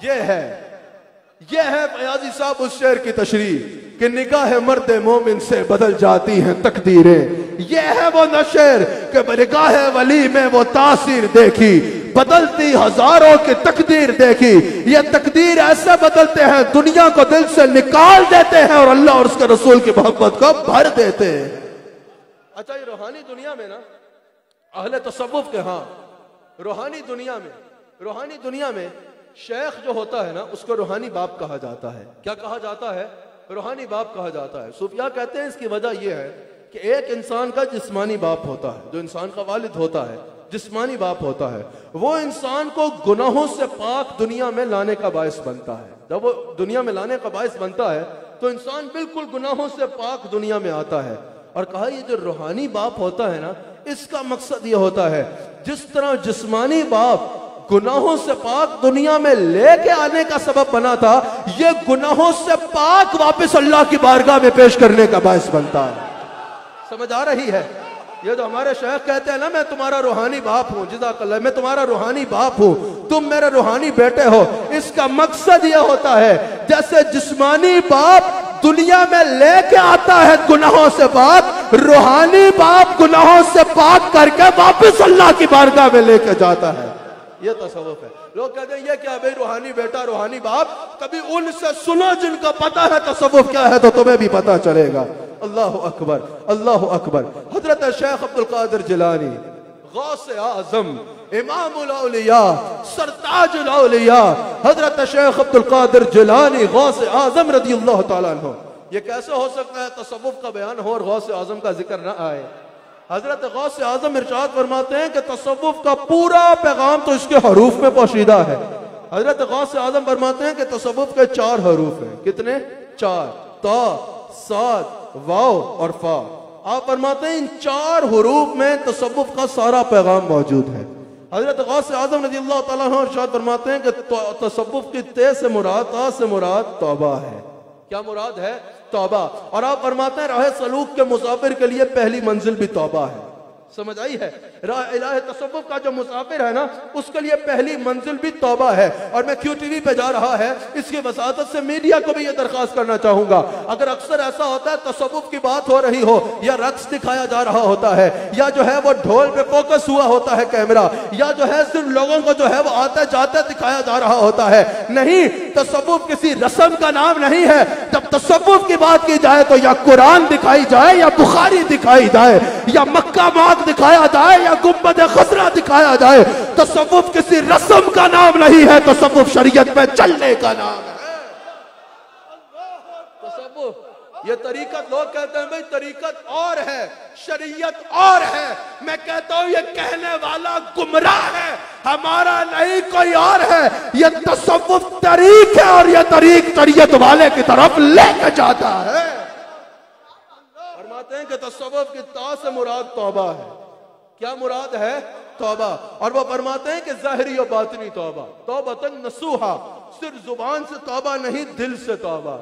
ये है फयाजी साहब उस शेर की तशरीह कि निगाह मर्द मोमिन से बदल जाती हैं तकदीरें। ये है वो नशर कि निगाह वली में वो तासीर देखी, बदलती हजारों की तकदीर देखी। ये तकदीर ऐसे बदलते हैं दुनिया को दिल से निकाल देते हैं और अल्लाह और उसके रसूल की मोहब्बत को भर देते हैं। अच्छा ये रूहानी दुनिया में ना अहले तसव्वुफ के हाँ रूहानी दुनिया में शेख जो होता है ना उसको रूहानी बाप कहा जाता है। क्या कहा जाता है? रूहानी बाप कहा जाता है। सूफिया कहते हैं इसकी वजह यह है कि एक इंसान का जिस्मानी बाप होता है, जो इंसान का वालिद होता है जिस्मानी बाप होता है, वो इंसान को गुनाहों से पाक दुनिया में लाने का बायस बनता है। जब वो दुनिया में लाने का बायस बनता है तो इंसान बिल्कुल गुनाहों से पाक दुनिया में आता है। और कहा ये जो रूहानी बाप होता है ना इसका मकसद ये होता है जिस तरह जिस्मानी बाप गुनाहों से पाक दुनिया में लेके आने का सबब बना था, ये गुनाहों से पाक वापस अल्लाह की बारगाह में पेश करने का बायस बनता है। समझ आ रही है? ये जो हमारे शेख कहते हैं ना मैं तुम्हारा रूहानी बाप हूँ, जज़ाकल्लाह, मैं तुम्हारा रूहानी बाप हूँ, तुम मेरे रूहानी बेटे हो। इसका मकसद ये होता है जैसे जिस्मानी बाप दुनिया में लेके आता है गुनाहों से पाक, रूहानी बाप गुनाहों से पाक करके वापस अल्लाह की बारगाह में लेके जाता है। ये तसव्वुफ है। लोग कहते हैं ये क्या भाई रूहानी बेटा रूहानी बाप, कभी उनसे सुनो जिनको पता है तसव्वुफ क्या है तो तुम्हें भी पता चलेगा। अल्लाह अकबर, अल्लाह अकबर। हजरत शेख अब्दुल कादिर जिलानी गौसे आजम, इमामुल औलिया, सरताजुल औलिया, हजरत शेख अब्दुल कादिर जिलानी गौसे आजम रज़ियल्लाहु ताला अन्हु। ये कैसे हो सकता है तसव्वुफ का बयान हो और गौसे आजम का जिक्र ना आए? हजरत गौसे आजम इरशाद फरमाते हैं कि तसव्वुफ का पूरा पैगाम तो इसके हरूफ में पोशीदा है। हजरत गौसे आजम फरमाते हैं कि तसव्वुफ के 4 हरूफ हैं। कितने? 4, ता, साद, वाव और फा। आप फरमाते हैं इन 4 हरूफ में तसव्वुफ का सारा पैगाम मौजूद है। हजरत गौसे आजम रज़ियल्लाहु ताला अन्हु इरशाद फरमाते हैं कि तसव्वुफ की ते से मुराद, ता से मुराद तौबा है। क्या मुराद है? तौबा। और आप फरमाते हैं राह सलूक के मुसाफिर के लिए पहली मंजिल भी तौबा है। समझ आई है? राह तसव्वुफ का जो मुसाफिर है ना, उसके लिए पहली मंजिल भी तौबा है। और मैं QTV पे जा रहा है, इसकी वसातत से मीडिया को भी ये दरखास्त करना चाहूंगा, अगर अक्सर ऐसा होता है तसव्वुफ की बात हो रही हो या रक्स दिखाया जा रहा होता है या जो है वो ढोल पे फोकस हुआ होता है कैमरा, या जो है सिर्फ लोगों को जो है वो आते जाते दिखाया जा रहा होता है, नहीं, तसव्वुफ किसी रस्म का नाम नहीं है। जब तसव्वुफ की बात की जाए तो या कुरान दिखाई जाए या बुखारी दिखाई जाए या मक्का माग दिखाया जाए या गुंबद खसरा दिखाया जाए, तसव्वुफ किसी रस्म का नाम नहीं है, तसव्वुफ शरीयत में चलने का नाम है। तसव्वुफ ये तरीकत, लोग कहते हैं भाई तरीकत और है, शरीयत और है। मैं कहता हूं ये कहने वाला गुमराह है, हमारा नहीं कोई और है। ये तसव्वुफ तरीक है और ये तरीक शरीयत वाले की तरफ लेके जाता है। फरमाते हैं कि तसव्वुफ की ता से मुराद तौबा है। क्या मुराद है? तौबा। और वो फरमाते हैं कि ज़ाहिरी और बातिनी तौबा, तौबतन नसूहा, सिर्फ जुबान से तौबा नहीं, दिल से तौबा।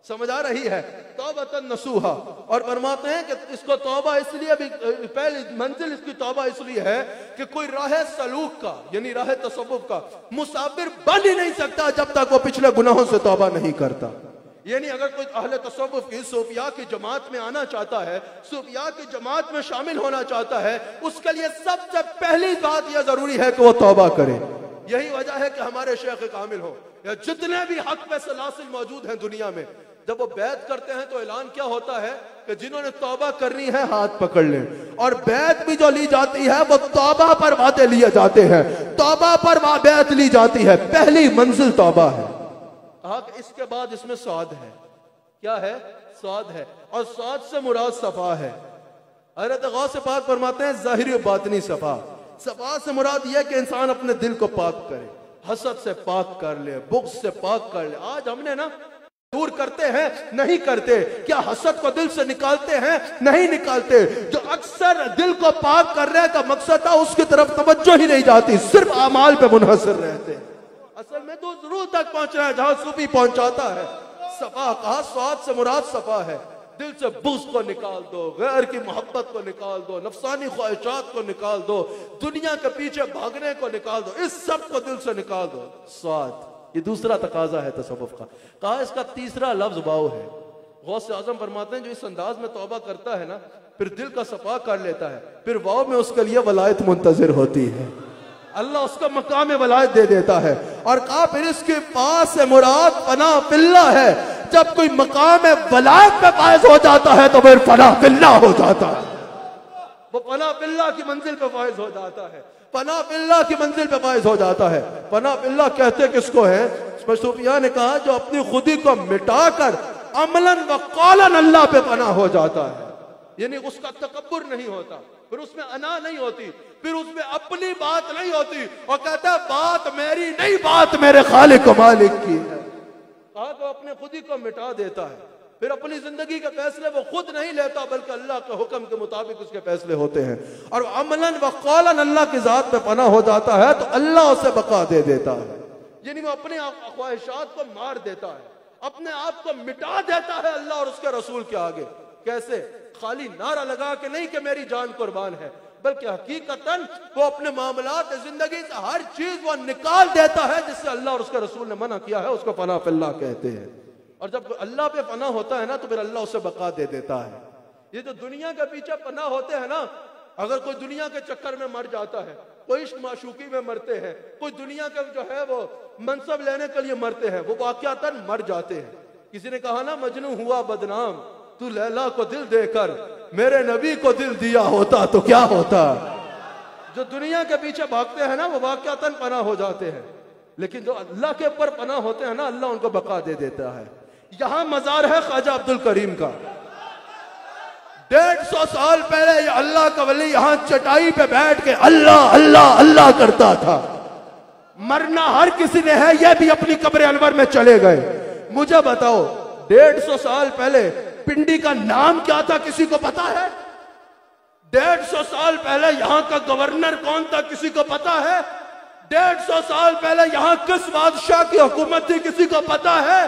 समझ आ रही है? तौबतन नसूहा। और फरमाते हैं कि इसको तौबा इसलिए भी, पहली मंजिल इसकी तौबा इसलिए है कि कोई राह सलूक का यानी राह तसव्वुफ का मुसाफिर बन ही नहीं सकता जब तक वो पिछले गुनाहों से तौबा नहीं करता। यानी अगर कोई अहले तसव्वुफ की सूफिया की जमात में आना चाहता है, सूफिया की जमात में शामिल होना चाहता है, उसके लिए सबसे पहली बात यह जरूरी है कि वो तौबा करे। यही वजह है कि हमारे शेख कामिल हो या जितने भी हक पे सलासिल मौजूद हैं दुनिया में, जब वो बैत करते हैं तो ऐलान क्या होता है कि जिन्होंने तौबा करनी है हाथ पकड़ लें। और बैत भी जो ली जाती है वो तौबा पर वादे लिए जाते हैं, तौबा पर बैत ली जाती है। पहली मंजिल तौबा है। इसके बाद इसमें स्वाद है। क्या है? स्वाद है। और स्वाद से मुराद सफा है। हज़रत गौस पाक फरमाते हैं ज़ाहिरी और बातिनी सफा। सफा से मुराद यह कि इंसान अपने दिल को पाक करे, हसद से पाक कर ले, बुग़्ज़ से पाक कर ले। आज हमने ना दूर करते हैं, नहीं करते। क्या हसद को दिल से निकालते हैं? नहीं निकालते। जो अक्सर दिल को पाक कर रहे का मकसद था उसकी तरफ तवज्जो ही नहीं जाती, सिर्फ अमाल पे मुनहसर रहते हैं। असल में तो रूह तक पहुंचना है जहां सूफी पहुंचाता है। सफा कहा, स्वाद से मुराद सफा है। दिल से बुग़्ज़ को निकाल दो, गैर की मोहब्बत को निकाल दो, नफसानी ख्वाहिशात को निकाल दो, दुनिया के पीछे भागने को निकाल दो, इस सब को दिल से निकाल दो। स्वाद, ये दूसरा तकाजा है तसव्वुफ का। कहा इसका तीसरा लफ्ज वाव है। गौस आजम फरमाते हैं जो इस अंदाज में तौबा करता है ना, फिर दिल का सफा कर लेता है, फिर वाव में उसके लिए वलायत मुंतज़िर होती है, अल्लाह उसको मकाम वलायत दे देता है। और कहा फिर इसके पास से मुराद फना फिल्ला है। जब कोई मकाम वलायत पे फायज हो जाता है तो फिर फना फिल्ला हो जाता है, वो फना फिल्ला की मंजिल पे फायज हो जाता है, फना फिल्ला की मंजिल पे फायज हो जाता है। फना फिल्ला कहते किसको है? सूफिया ने कहा जो अपनी खुदी को मिटाकर अमलन व कौलन अल्लाह पे फना हो जाता है, यानी उसका तकब्बुर नहीं होता, फिर उसमें अना नहीं होती, फिर उसमें अपनी बात नहीं होती, और कहता है बात मेरी नहीं, बात मेरे खालिक व मालिक की है। कहा तो अपने खुदी को मिटा देता है, फिर अपनी जिंदगी के फैसले वो खुद नहीं लेता बल्कि अल्लाह के हुक्म के मुताबिक उसके फैसले होते हैं। और अमलन व कौलन अल्लाह की जात पे पना हो जाता है तो अल्लाह उसे बका दे देता है, यानी वो अपने ख्वाहिशात को मार देता है, अपने आप को मिटा देता है अल्लाह और उसके रसूल के आगे। कैसे? खाली नारा लगा के नहीं कि मेरी जान कुर्बान है, बल्कि हकीकतन वो अपने मामलात जिंदगी से हर चीज वो निकाल देता है जिससे अल्लाह और उसके रसूल ने मना किया है, उसको फना फिल्लाह कहते हैं। और जब अल्लाह पे फना होता है ना तो फिर अल्लाह उसे बका दे देता है। ये जो दुनिया के पीछे फना होते हैं ना, अगर कोई दुनिया के चक्कर में मर जाता है, कोई इश्क माशूकी में मरते हैं, कोई दुनिया के जो है वो मनसब लेने के लिए मरते हैं, वो वाकयातन मर जाते हैं। किसी ने कहा ना मजनू हुआ बदनाम तू लैला को दिल देकर मेरे नबी को दिल दिया होता तो क्या होता। जो दुनिया के पीछे भागते हैं ना वो वाक़यातन पना हो जाते हैं, लेकिन जो अल्लाह के ऊपर पना होते हैं ना अल्लाह उनको बका दे देता है। यहां मजार है ख्वाजा अब्दुल करीम का। 150 साल पहले ये अल्लाह का वली यहां चटाई पे बैठ के अल्लाह अल्लाह अल्लाह करता था। मरना हर किसी ने है, ये भी अपनी कब्र अनवर में चले गए। मुझे बताओ 150 साल पहले पिंडी का नाम क्या था, किसी को पता है? 150 साल पहले यहां का गवर्नर कौन था, किसी को पता है? 150 साल पहले यहां किस बादशाह की हुकूमत थी, किसी को पता है?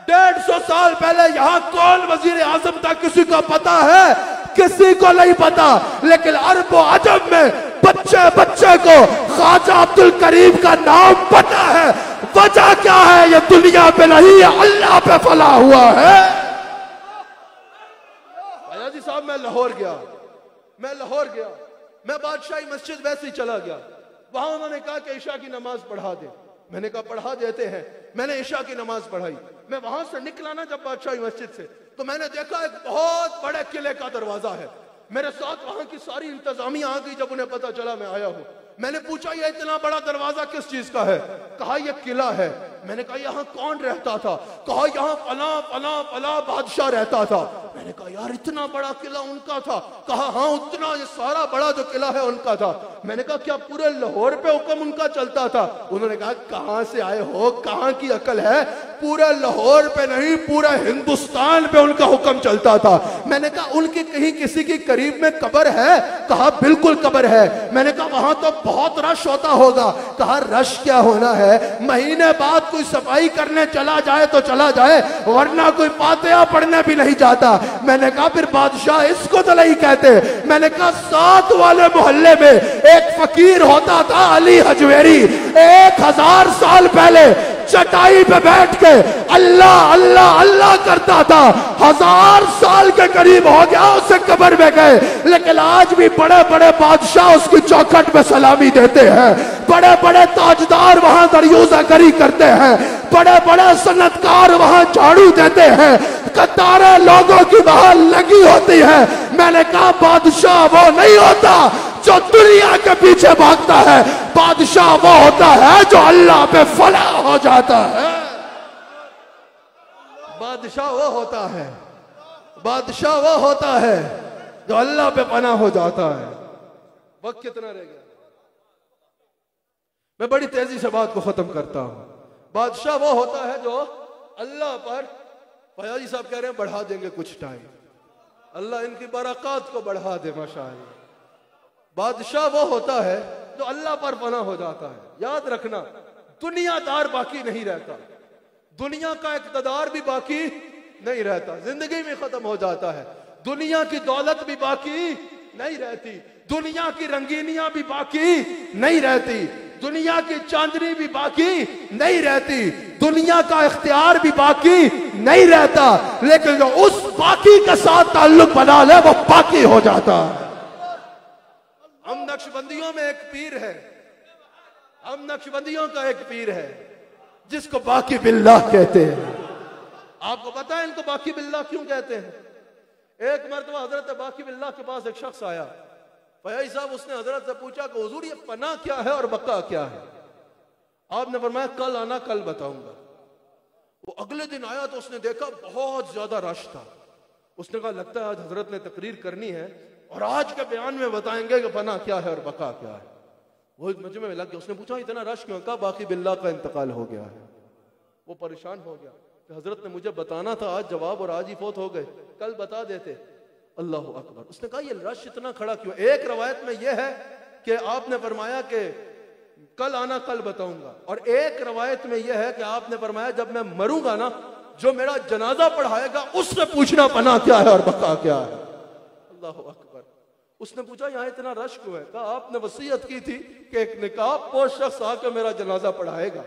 150 साल पहले यहां कौन वजीर आजम था, किसी को पता है? किसी को नहीं पता। लेकिन अरब व अजम में बच्चे बच्चे को ख्वाजा अब्दुल करीम का नाम पता है। वजह क्या है? ये दुनिया पे नहीं अल्लाह पे फला हुआ है। भैया जी साहब, मैं लाहौर गया, मैं बादशाही मस्जिद वैसे ही चला गया। वहां उन्होंने कहा कि ईशा की नमाज पढ़ा दे। मैंने कहा पढ़ा देते हैं। मैंने ईशा की नमाज पढ़ाई। मैं वहां से निकला ना जब बादशाही मस्जिद से, तो मैंने देखा एक बहुत बड़े किले का दरवाजा है। मेरे साथ वहां की सारी इंतजामिया आ गई। जब उन्हें पता चला मैं आया हूं, मैंने पूछा ये इतना बड़ा दरवाजा किस चीज का है? कहा यह किला है। मैंने कहा यहाँ कौन रहता था? कहा यहाँ फला फला फला बादशाह रहता था। मैंने कहा यार इतना बड़ा किला उनका था? कहा हाँ उतना, ये सारा बड़ा जो किला है उनका था। मैंने कहा क्या पूरे लाहौर पे हुक्म उनका चलता था? उन्होंने कहा कहां से आए हो, कहां की अकल है? पूरे लाहौर पे नहीं पूरे हिंदुस्तान पे उनका हुक्म चलता था। मैंने कहा उनकी कहीं किसी की करीब में कब्र है? कहा बिल्कुल कब्र है। मैंने कहा वहां तो बहुत रश होता होगा। कहा रश क्या होना है, महीने बाद कोई सफाई करने चला जाए तो चला जाए, वरना कोई फातिहा पढ़ने भी नहीं जाता। मैंने कहा फिर बादशाह इसको तो नहीं कहते। मैंने कहा 7 वाले मोहल्ले में एक फकीर होता था अली हजवेरी, 1000 साल पहले चटाई पे बैठ के अल्लाह अल्लाह अल्लाह करता था। 1000 साल के करीब हो गया उसे कब्र में गए, लेकिन आज भी बड़े बड़े बादशाह उसकी चौखट में सलामी देते हैं। बड़े बड़े ताजदार वहां दरियोज़ागरी करते हैं, बड़े बड़े सनतकार वहां झाड़ू देते हैं, कतारें लोगों की वहां लगी होती है। मैंने कहा बादशाह वो नहीं होता जो दुनिया के पीछे भागता है, बादशाह वो होता है जो अल्लाह पे फला हो जाता है। बादशाह वो होता है, बादशाह वो होता है जो अल्लाह पे पना हो जाता है। वक्त कितना रह गया? मैं बड़ी तेजी से बात को खत्म करता हूं। बादशाह वो होता है जो अल्लाह पर, फयाजी साहब कह रहे हैं बढ़ा देंगे कुछ टाइम, अल्लाह इनकी बरकत को बढ़ा दे माशाअल्लाह। बादशाह वो होता है जो अल्लाह पर पना हो जाता है। याद रखना दुनियादार बाकी नहीं रहता, दुनिया का इक़्तिदार भी बाकी नहीं रहता, जिंदगी में खत्म हो जाता है। दुनिया की दौलत भी बाकी नहीं रहती, दुनिया की रंगीनियां भी बाकी नहीं रहती, दुनिया की चांदनी भी बाकी नहीं रहती, दुनिया का इख्तियार भी बाकी नहीं रहता, लेकिन जो उस बाकी के साथ ताल्लुक बना ले वो बाकी हो जाता है। हम नक्शबंदियों में एक पीर है, हम नक्शबंदियों का एक पीर है जिसको बाकी बिल्लाह कहते हैं। आपको पता है इनको बाकी बिल्लाह क्यों कहते हैं? एक मर्तबा हजरत बाकी बिल्लाह के पास एक शख्स आया। फयाजी साहब उसने हजरत से पूछा कि हुजूर ये पना क्या है और बका क्या है? आपने फरमाया कल आना, कल बताऊंगा। वो अगले दिन आया तो उसने देखा बहुत ज्यादा रश था। उसने कहा लगता है आज हजरत ने तकरीर करनी है और आज के बयान में बताएंगे कि पना क्या है और बका क्या है। वो मजमे में लग गया। उसने पूछा इतना रश क्यों? कहा बाकी बिल्लाह का इंतकाल हो गया है। वो परेशान हो गया कि हजरत ने मुझे बताना था आज जवाब और आज ही फौत हो गए, कल बता देते। अल्लाह अकबर। उसने कहा ये रश इतना खड़ा क्यों? एक रवायत में यह है कि आपने फरमाया कि कल आना, कल बताऊंगा, और एक रवायत में यह है कि आपने फरमाया जब मैं मरूंगा ना, जो मेरा जनाजा पढ़ाएगा उससे पूछना पना क्या है और बका क्या है। अल्लाह अकबर। उसने पूछा यहाँ इतना रश क्यों है? कहा आपने वसीयत की थी कि एक निकाब पोश शख्स आके मेरा जनाजा पढ़ाएगा,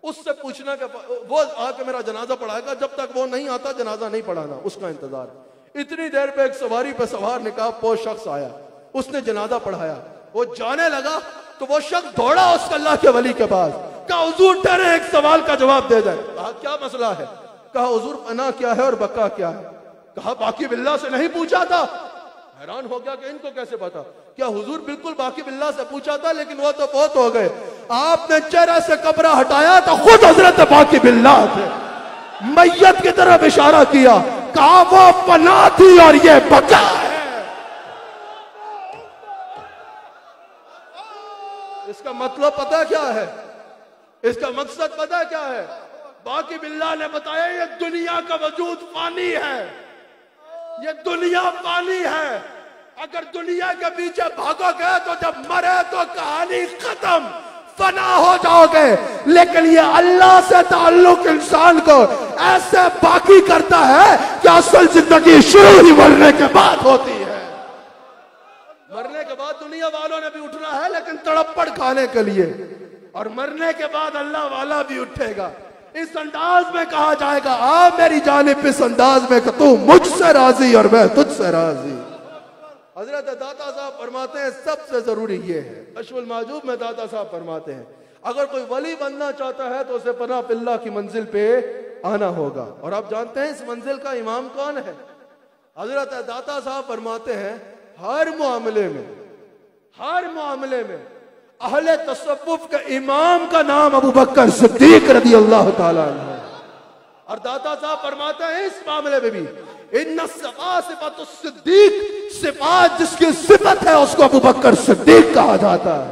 उससे पूछना कि वो आके मेरा जनाजा पढ़ाएगा, जब तक वो नहीं आता जनाजा नहीं पढ़ाना, उसका इंतजार। इतनी देर पे एक सवारी पे सवार निकाब पोश शख्स आया, उसने जनाजा पढ़ाया। वो जाने लगा तो वो शख्स दौड़ा उस अल्लाह के वली के पास। कहा हुजूर ठहरे, एक सवाल का जवाब दे जाए। कहा क्या मसला है? कहा हुजूर पना क्या है और बका क्या है? कहा बाकी बिल्ला से नहीं पूछा था। हैरान हो गया कि इनको कैसे पता। क्या हुजूर बिल्कुल बाकी बिल्ला से पूछा था, लेकिन वो तो बहुत हो गए। आपने चेहरे से कपड़ा हटाया तो खुद हजरत बाकी बिल्ला थे, मैयत की तरफ इशारा किया, कहा वो पना थी और ये बचा है। इसका मतलब पता क्या है, इसका मकसद पता क्या है? बाकी बिल्ला ने बताया ये दुनिया का वजूद पानी है, ये दुनिया पानी है। अगर दुनिया के पीछे भागोगे तो जब मरे तो कहानी खत्म, फना हो जाओगे। लेकिन ये अल्लाह से ताल्लुक इंसान को ऐसे बाकी करता है कि असल जिंदगी शुरू ही मरने के बाद होती है। मरने के बाद दुनिया वालों ने भी उठना है, लेकिन तड़प्पड़ खाने के लिए। और मरने के बाद अल्लाह वाला भी उठेगा। इस अंदाज में कहा जाएगा, आ मेरी जानिब इस अंदाज में कि तू मुझसे राजी और मैं तुझसे राजी। हजरत दाता साहब फरमाते हैं सबसे जरूरी ये है, कश्फुल माजूब में दाता साहब फरमाते हैं, अगर कोई वली बनना चाहता है तो उसे पना पिल्ला की मंजिल पे आना होगा। और आप जानते हैं इस मंजिल का इमाम कौन है? हजरत दाता साहब फरमाते हैं हर मामले में अहले तसव्वुफ के इमाम का नाम अबू बकर सिद्दीक रज़ी अल्लाह ताला अन्हु है। और दाता साहब फरमाते हैं इस मामले में भी इन्ना सिफात सिद्दीक, सिफात जिसकी सिफत है उसको अबू बकर सिद्दीक कहा जाता है।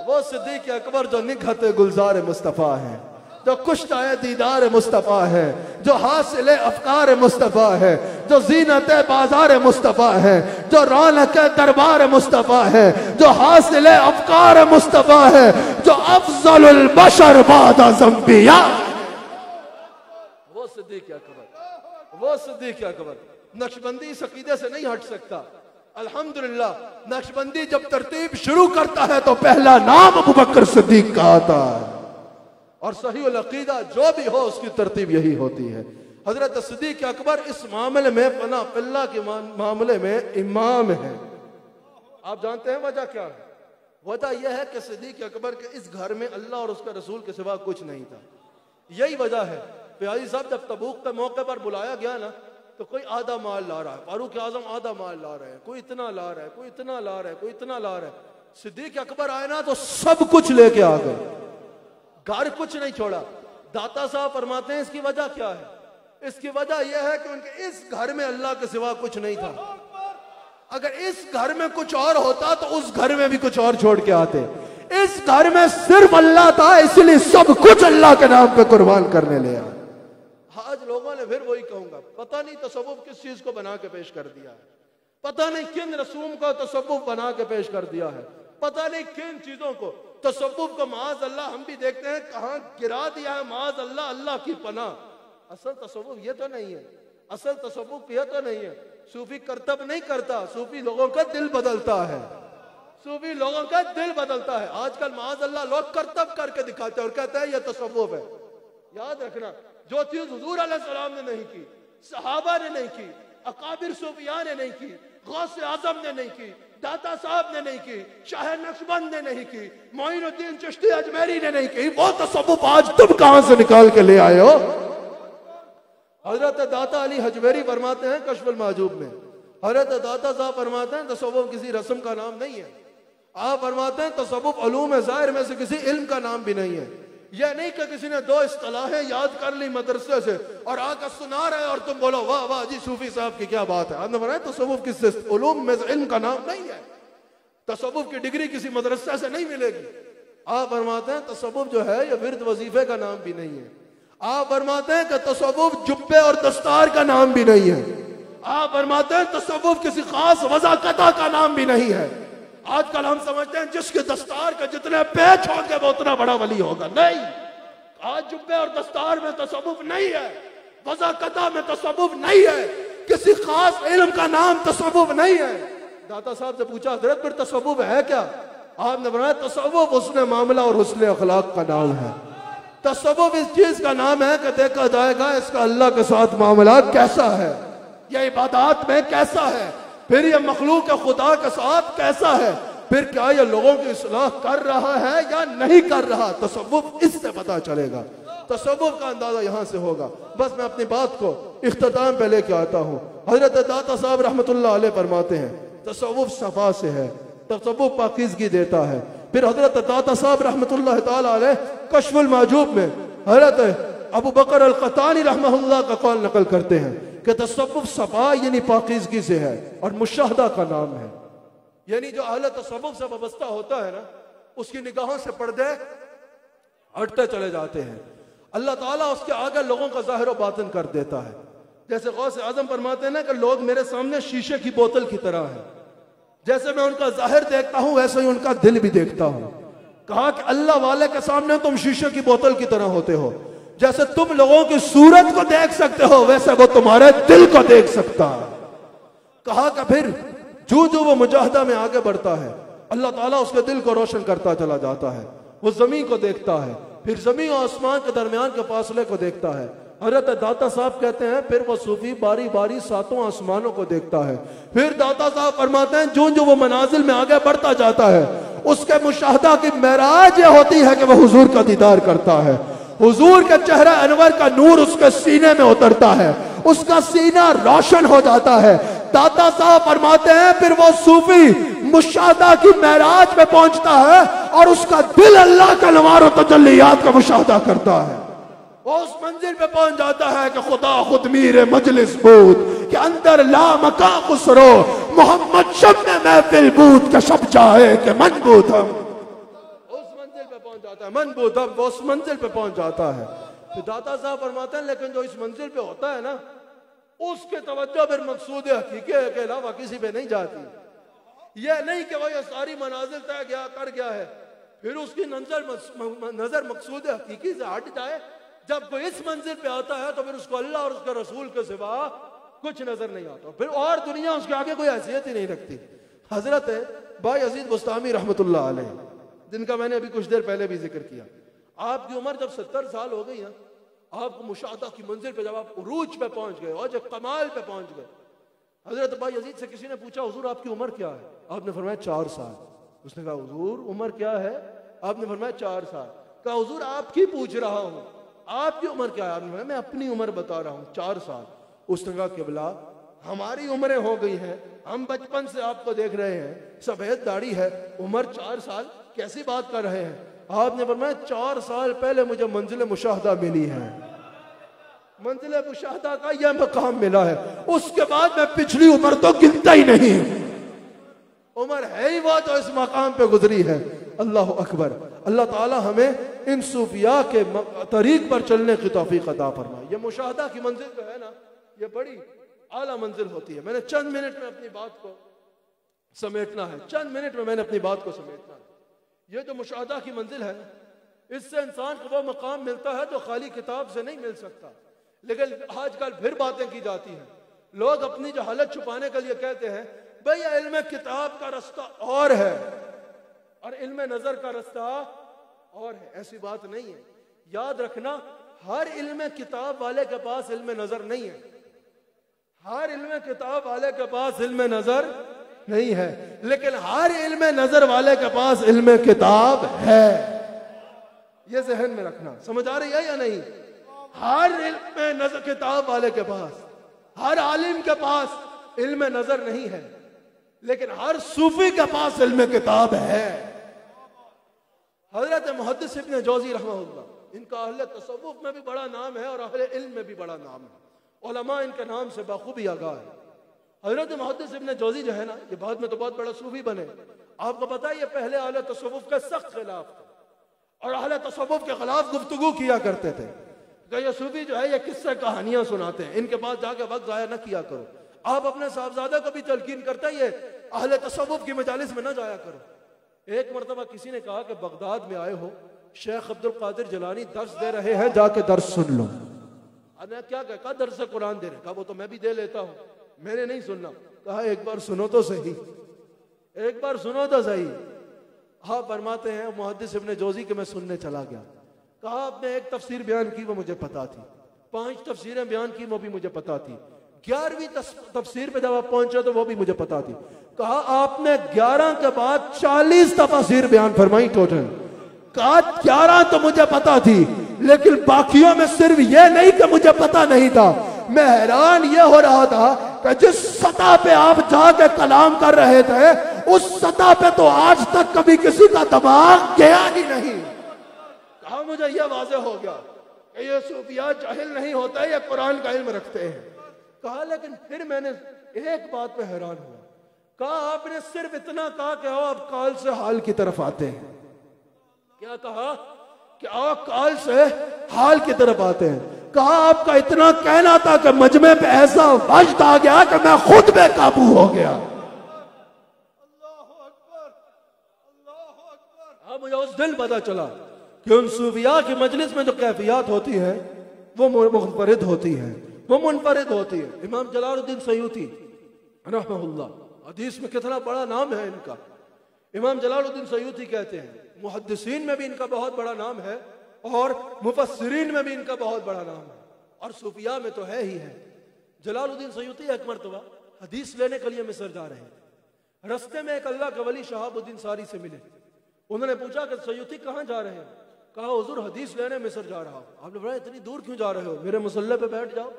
वो सिद्दीक अकबर जो निगहत गुलजार मुस्तफा है, जो कुश्ताए दीदार मुस्तफा है, जो हासिल अफकार मुस्तफा है, जो जीनत बाजार मुस्तफा है, जो रौनक दरबार मुस्तफा है, जो हासिल अफकार मुस्तफा है, जो अफजलुल बशर बाद अंबिया, वो सिद्दीक अकबर, वो सिद्दीक अकबर। नक्शबंदी इस अकीदे से नहीं हट सकता। अल्हम्दुलिल्लाह, नक्शबंदी जब तरतीब शुरू करता है तो पहला नाम अबू बकर सिद्दीक का आता है। और सही अकीदा जो भी हो उसकी तरतीब यही होती है। हजरत सिद्दीक अकबर इस मामले में पना पिल्ला के मामले में इमाम है। आप जानते हैं वजह क्या है? वजह यह है कि सिद्दीक अकबर के इस घर में अल्लाह और उसके रसूल के सिवा कुछ नहीं था। यही वजह है। प्याजी साहब जब तबूक के मौके पर बुलाया गया ना, तो कोई आधा माल ला रहा है, फारूक आजम आधा माल ला रहे हैं, कोई इतना ला रहा है, कोई इतना ला रहा है, कोई इतना ला रहा है। सिद्दीक अकबर आए ना तो सब कुछ लेके आ गए, घर कुछ नहीं छोड़ा। दाता साहब फरमाते हैं इसकी वजह क्या है? इसकी वजह यह है कि उनके इस घर में अल्लाह के सिवा कुछ नहीं था। अगर इस घर में कुछ और होता तो उस घर में भी कुछ और छोड़ के आते। इस घर में सिर्फ अल्लाह था, इसलिए सब कुछ अल्लाह के नाम पे कुर्बान करने ले आए। आज लोगों ने फिर वही कहूंगा, पता नहीं तसव्वुफ किस चीज को बना के पेश कर दिया है, पता नहीं किन रसूम को तसव्वुफ बना के पेश कर दिया है, पता नहीं किन चीजों को तसव्वुफ को माज अल्लाह हम भी देखते हैं कहां गिरा दिया है। माज अल्लाह, अल्लाह की पनाह। असल तसव्वुफ ये तो नहीं है, असल तसव्वुफ ये तो नहीं है। सूफी करतब नहीं करता, सूफी लोगों का दिल बदलता है, सूफी लोगों का दिल बदलता है। आजकल माज अल्लाह लोग करतब करके दिखाते हैं और कहते हैं ये तसव्वुफ है। याद रखना, जो चीज हुजूर अलैहिस्सलाम ने नहीं की, सहाबा ने नहीं की, अकाबिर सूफिया ने नहीं की, गौस आजम ने नहीं की, दाता साहब ने नहीं की, शाह नक्शबंद ने नहीं की, मोइनुद्दीन चिश्ती अजमेरी ने नहीं की, वो तसव्वुफ आज तुम कहां से निकाल के ले आए हो? हजरत दाता अली हजवेरी फरमाते हैं कश्फुल माजूब में, हजरत दाता साहब फरमाते हैं तसव्वुफ किसी रस्म का नाम नहीं है। आप फरमाते हैं तसव्वुफ उलूम ज़ाहिर में से किसी इल्म का नाम भी नहीं है। यह नहीं कि किसी ने दो इस्तिलाहें याद कर ली मदरसे से और आकर सुना रहे और तुम बोलो वाह वाह जी सूफी साहब की क्या बात है। आपने बताया तसव्वुफ किस उलूम में से इल्म का नाम नहीं है। तसव्वुफ की डिग्री किसी मदरसे से नहीं मिलेगी। आप फरमाते हैं तसव्वुफ जो है यह विर्द वजीफे का नाम भी नहीं है। आप फरमाते हैं कि तसव्वुफ जुब्बे और दस्तार का नाम भी नहीं है। आप फरमाते हैं तसव्वुफ किसी खास वज़ाक़ता का नाम भी नहीं है। आजकल हम समझते हैं जिसके दस्तार के जितने पेच होंगे वो उतना बड़ा वली होगा। नहीं, आज जुब्बे और दस्तार में तसव्वुफ नहीं है, वज़ाक़ता में तसव्वुफ नहीं है, किसी खास इल्म का नाम तसव्वुफ नहीं है। दाता साहब से पूछा हज़रत फिर तसव्वुफ है क्या? आपने बताया तसव्वुफ हुस्न मामला और हुस्न अखलाक का नाम है। तसव्वुफ इस चीज का नाम है कि देखा जाएगा इसका अल्लाह के साथ मामला कैसा है, यह इबादत में कैसा है, फिर ये मखलूक खुदा के साथ कैसा है, फिर क्या ये लोगों की इस्लाह कर रहा है या नहीं कर रहा। तसव्वुफ इससे पता चलेगा। तसव्वुफ का अंदाजा यहाँ से होगा। बस मैं अपनी बात को इख्तिताम पे लेके आता हूँ। हजरत दाता साहब रहमतुल्लाह अलैह फरमाते हैं तसव्वुफ सफा से है, तसव्वुफ पाकीज़गी देता है। फिर हजरत दाता साहब रहमतुल्लाह ताला अलैह कश्फुल माजूब में हजरत अबू बकर अल-क़तानी रहमहुल्लाह का कौल नकल करते हैं कि तसव्वुफ सफा यानी पाकीज़गी से है और मुशाहदा का नाम है। यानी जो अहले तसव्वुफ से वाबस्ता होता है ना, उसकी निगाहों से पर्दे हटते चले जाते हैं। अल्लाह ताला उसके आगे लोगों का ज़ाहिर व बातिन कर देता है। जैसे गौस आज़म फरमाते हैं ना कि लोग मेरे सामने शीशे की बोतल की तरह हैं, जैसे मैं उनका ज़ाहिर देखता हूं वैसे ही उनका दिल भी देखता हूं। कहा कि अल्लाह वाले के सामने तुम शीशे की बोतल की तरह होते हो, जैसे तुम लोगों की सूरत को देख सकते हो वैसे वो तुम्हारे दिल को देख सकता है। कहा कि फिर जो जो वो मुजाहिदा में आगे बढ़ता है अल्लाह ताला उसके दिल को रोशन करता चला जाता है। वो जमीन को देखता है, फिर जमीन और आसमान के दरमियान के फासले को देखता है। हजरत दाता साहब कहते हैं फिर वो सूफी बारी बारी सातों आसमानों को देखता है। फिर दाता साहब फरमाते हैं जो जो वो मनाजिल में आगे बढ़ता जाता है उसके मुशाहदा की महराज ये होती है कि वह हुजूर का दीदार करता है। हुजूर के चेहरा अनवर का नूर उसके सीने में उतरता है, उसका सीना रोशन हो जाता है। दाता साहब फरमाते हैं फिर वो सूफी मुशाहदा की महराज में पहुंचता है और उसका दिल अल्लाह का नवार और तजल्लियात का मुशाहदा करता है। वो उस मंजिल पे पहुंच जाता है कि खुदा खुद मीर मजलिस बूद के अंदर ला मका खुसरो मोहम्मद शब में महफिल बूद के शब जाए के मन बूद हम। उस मंजिल पे पहुंच जाता है, मन बूद हम वो उस मंजिल पे पहुंच जाता है। तो दाता साहब फरमाते हैं लेकिन जो इस मंजिल पे होता है ना उसके तवज्जो फिर मकसूद हकीकी के अलावा किसी पे नहीं जाती। यह नहीं कि वो ये सारी मनाजिल तय गया कर गया है फिर उसकी नजर मकसूद हकीकी से हट जाए। जब कोई इस मंजिल पे आता है तो फिर उसको अल्लाह और उसके रसूल के सिवा कुछ नजर नहीं आता, फिर और दुनिया उसके आगे कोई हैसियत ही नहीं रखती। हजरत भाई अजीज बुस्तामी रहमतुल्लाह अलैह जिनका मैंने अभी कुछ देर पहले भी जिक्र किया, आपकी उम्र जब 70 साल हो गई ना, आपको मुशाहदा की मंजिल पे जब आप उरूज पे पहुंच गए और जब कमाल पे पहुंच गए, हजरत भाई अजीज से किसी ने पूछा हुजूर आपकी उम्र क्या है? आपने फरमाया 4 साल। उसने कहा हुजूर उम्र क्या है? आपने फरमाया 4 साल। कहा हुजूर आपकी पूछ रहा हूं, आपकी उम्र क्या है? आपने फरमाया मैं अपनी उम्र बता रहा हूं 4 साल। उसने कहा किबला हमारी उम्रें हो गई हैं, हम बचपन से आपको देख रहे हैं, सफेद दाढ़ी है, उम्र 4 साल कैसी बात कर रहे हैं? आपने फरमाया 4 साल पहले मुझे मंजिल मुशाहदा मिली है, मंजिल मुशाहदा का यह मकाम मिला है, उसके बाद मैं पिछली उम्र तो गिनता ही नहीं। उम्र है ही वो तो इस मकाम पे गुजरी है। अल्लाह अकबर। अल्लाह ताला हमें इन सूफिया के तरीक पर चलने की तौफीक अता फरमाए। ये मुशाहदा की मंजिल जो है ना, ये बड़ी आला मंजिल होती है। मैंने चंद मिनट में अपनी बात को समेटना है, चंद मिनट में मैंने अपनी बात को समेटना है। ये जो मुशाहदा की मंजिल है ना, इससे इंसान को वो मकाम मिलता है जो खाली किताब से नहीं मिल सकता। लेकिन आजकल फिर बातें की जाती हैं, लोग अपनी जो हालत छुपाने के लिए कहते हैं भाई इल्म किताब का रास्ता और है और इल्म नजर का रास्ता और है। ऐसी बात नहीं है। याद रखना, हर इल्म किताब वाले के पास इल्म नजर नहीं है, हर इल्म किताब वाले के पास इल्म नजर नहीं है, लेकिन हर इल्म नजर वाले के पास इल्म किताब है। ये जहन में रखना। समझ आ रही है या नहीं? हर इल्म नजर किताब वाले के पास, हर आलिम के पास इल्म नजर नहीं है, लेकिन हर सूफी के पास इल्म किताब है। हजरत मुहद्दिस इब्न जौज़ी रहमहुल्लाह, इनका अहले तसव्वुफ में भी बड़ा नाम है और अहले इल्म में भी बड़ा नाम है। उलमा इनके नाम से बखूबी आगाह है। हजरत मुहद्दिस इब्न जौज़ी जो है ना, ये बाद में तो बहुत बड़ा सूफी बने। आपको पता है ये पहले अहले तसव्वुफ के सख्त खिलाफ थे और अहले तसव्वुफ के खिलाफ गुफ्तगू किया करते थे कि ये सूफी जो है ये किस्से कहानियां सुनाते हैं, इनके पास जाके वक्त जाया ना किया करो। आप अपने साहबजादा को भी तलकीन करते हैं ये अहले तसव्वुफ की मजालिस में ना जाया करो। एक मरतबा किसी ने कहा कि बगदाद में आए हो, शेख अब्दुल कादिर जिलानी दर्स दे रहे हैं, जाके दर्स सुन लो। अरे क्या कहा? दर्स कुरान दे रहे। कहा वो तो मैं भी दे लेता हूँ, मैंने नहीं सुनना। कहा एक बार सुनो तो सही, एक बार सुनो तो सही। हाँ फरमाते हैं मुहद्दिस इब्न जौज़ी के मैं सुनने चला गया। कहा आपने एक तफसीर बयान की वो मुझे पता थी, 5 तफसीरें बयान की वो भी मुझे पता थी, 11वीं तफसीर पे जब आप पहुंचे तो वो भी मुझे पता थी। कहा आपने 11 के बाद 40 तफसीर बयान फरमाई टोटल। कहा 11 तो मुझे पता थी, लेकिन बाकियों में सिर्फ ये नहीं कि मुझे पता नहीं था, मैं हैरान ये हो रहा था कि जिस सतह पे आप जाके कलाम कर रहे थे उस सतह पे तो आज तक कभी किसी का दिमाग गया ही नहीं। कहा मुझे ये वाज़ेह हो गया कि ये सूफिया जाहिल नहीं होता, ये कुरान का इल्म रखते हैं। कहा लेकिन फिर मैंने एक बात पे हैरान हुआ। कहा आपने सिर्फ इतना कहा कि आओ आप काल से हाल की तरफ आते हैं। क्या कहा कि आओ काल से हाल की तरफ आते हैं। कहा आपका इतना कहना था कि मजमे पे ऐसा वजद आ गया कि मैं खुद बेकाबू हो गया। हाँ, मुझे उस दिन पता चला कि उन सूफिया की मजलिस में जो कैफियत होती है वो मुनफरिद होती है, वो मुनफरिद होती है। इमाम जलालुद्दीन सयूती रहमहुल्लाह, हदीस में कितना बड़ा नाम है इनका। इमाम जलालुद्दीन सयूती कहते हैं मुहद्दिसीन में भी इनका बहुत बड़ा नाम है और मुफस्सिरीन में भी इनका बहुत बड़ा नाम है और सूफिया में तो है ही है। जलालुद्दीन सयूती एक मरतबा हदीस लेने के लिए मिस्र जा रहे थे। रस्ते में एक अल्लाह के वली शहाबुद्दीन सारी से मिले। उन्होंने पूछा कि सयूती कहाँ जा रहे हैं? कहा हुजूर हदीस लेने मिस्र जा रहा हूँ। आपने बोला इतनी दूर क्यों जा रहे हो? मेरे मुसल्ले पे बैठ जाओ।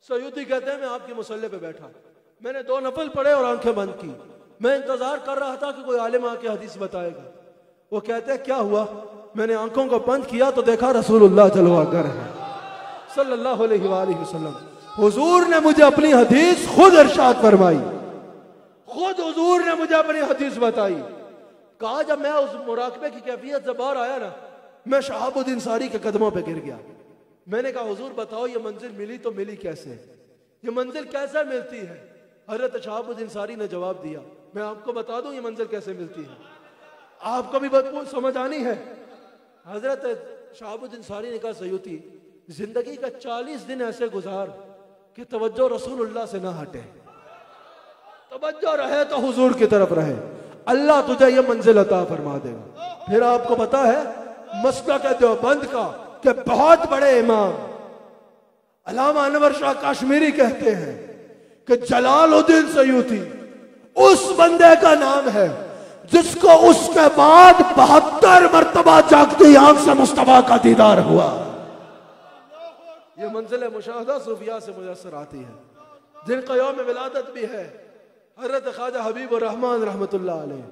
सयूती कहते हैं मैं आपके मुसल्ले पे बैठा, मैंने 2 नफल पढ़े और आंखें बंद की। मैं इंतजार कर रहा था कि कोई आलिम आके हदीस बताएगा। वो कहते हैं क्या हुआ? मैंने आंखों को बंद किया तो देखा रसूलुल्लाह जलवागर है सल्लल्लाहु अलैहि वसल्लम। हुजूर ने मुझे अपनी हदीस खुद इरशाद फरमाई, खुद हुजूर ने मुझे अपनी हदीस बताई। कहा जब मैं उस मुराकबे की कैफियत से बाहर आया ना, मैं शहाबुद्दीन सारी के कदमों पे गिर गया। मैंने कहा हुजूर बताओ ये मंजिल मिली तो मिली कैसे? ये मंजिल कैसे मिलती है? हजरत शहाबुद्दीन सारी ने जवाब दिया मैं आपको बता दूं ये मंजिल कैसे मिलती है, आपको भी बात समझ आनी है। हजरत शहाबुद्दीन सारी ने कहा सयूती जिंदगी का 40 दिन ऐसे गुजार कि तवज्जो रसूलुल्लाह से ना हटे, तवज्जो रहे तो हुजूर की तरफ रहे, अल्लाह तुझे ये मंजिल अता फरमा देगा। फिर आपको पता है मसलक देवबंद का कि बहुत बड़े इमाम अल्लामा अनवर शाह कश्मीरी कहते हैं कि जलालुद्दीन सयूती उस बंदे का नाम है जिसको उसके बाद 72 मरतबा जागती आंख से मुस्तफा का दीदार हुआ। ये मंजिल मुशाहदा सूफिया से मुयस्सर आती है, जिनका यौम विलादत भी है हजरत ख्वाजा हबीब रहमान रहमतुल्लाह अलैह।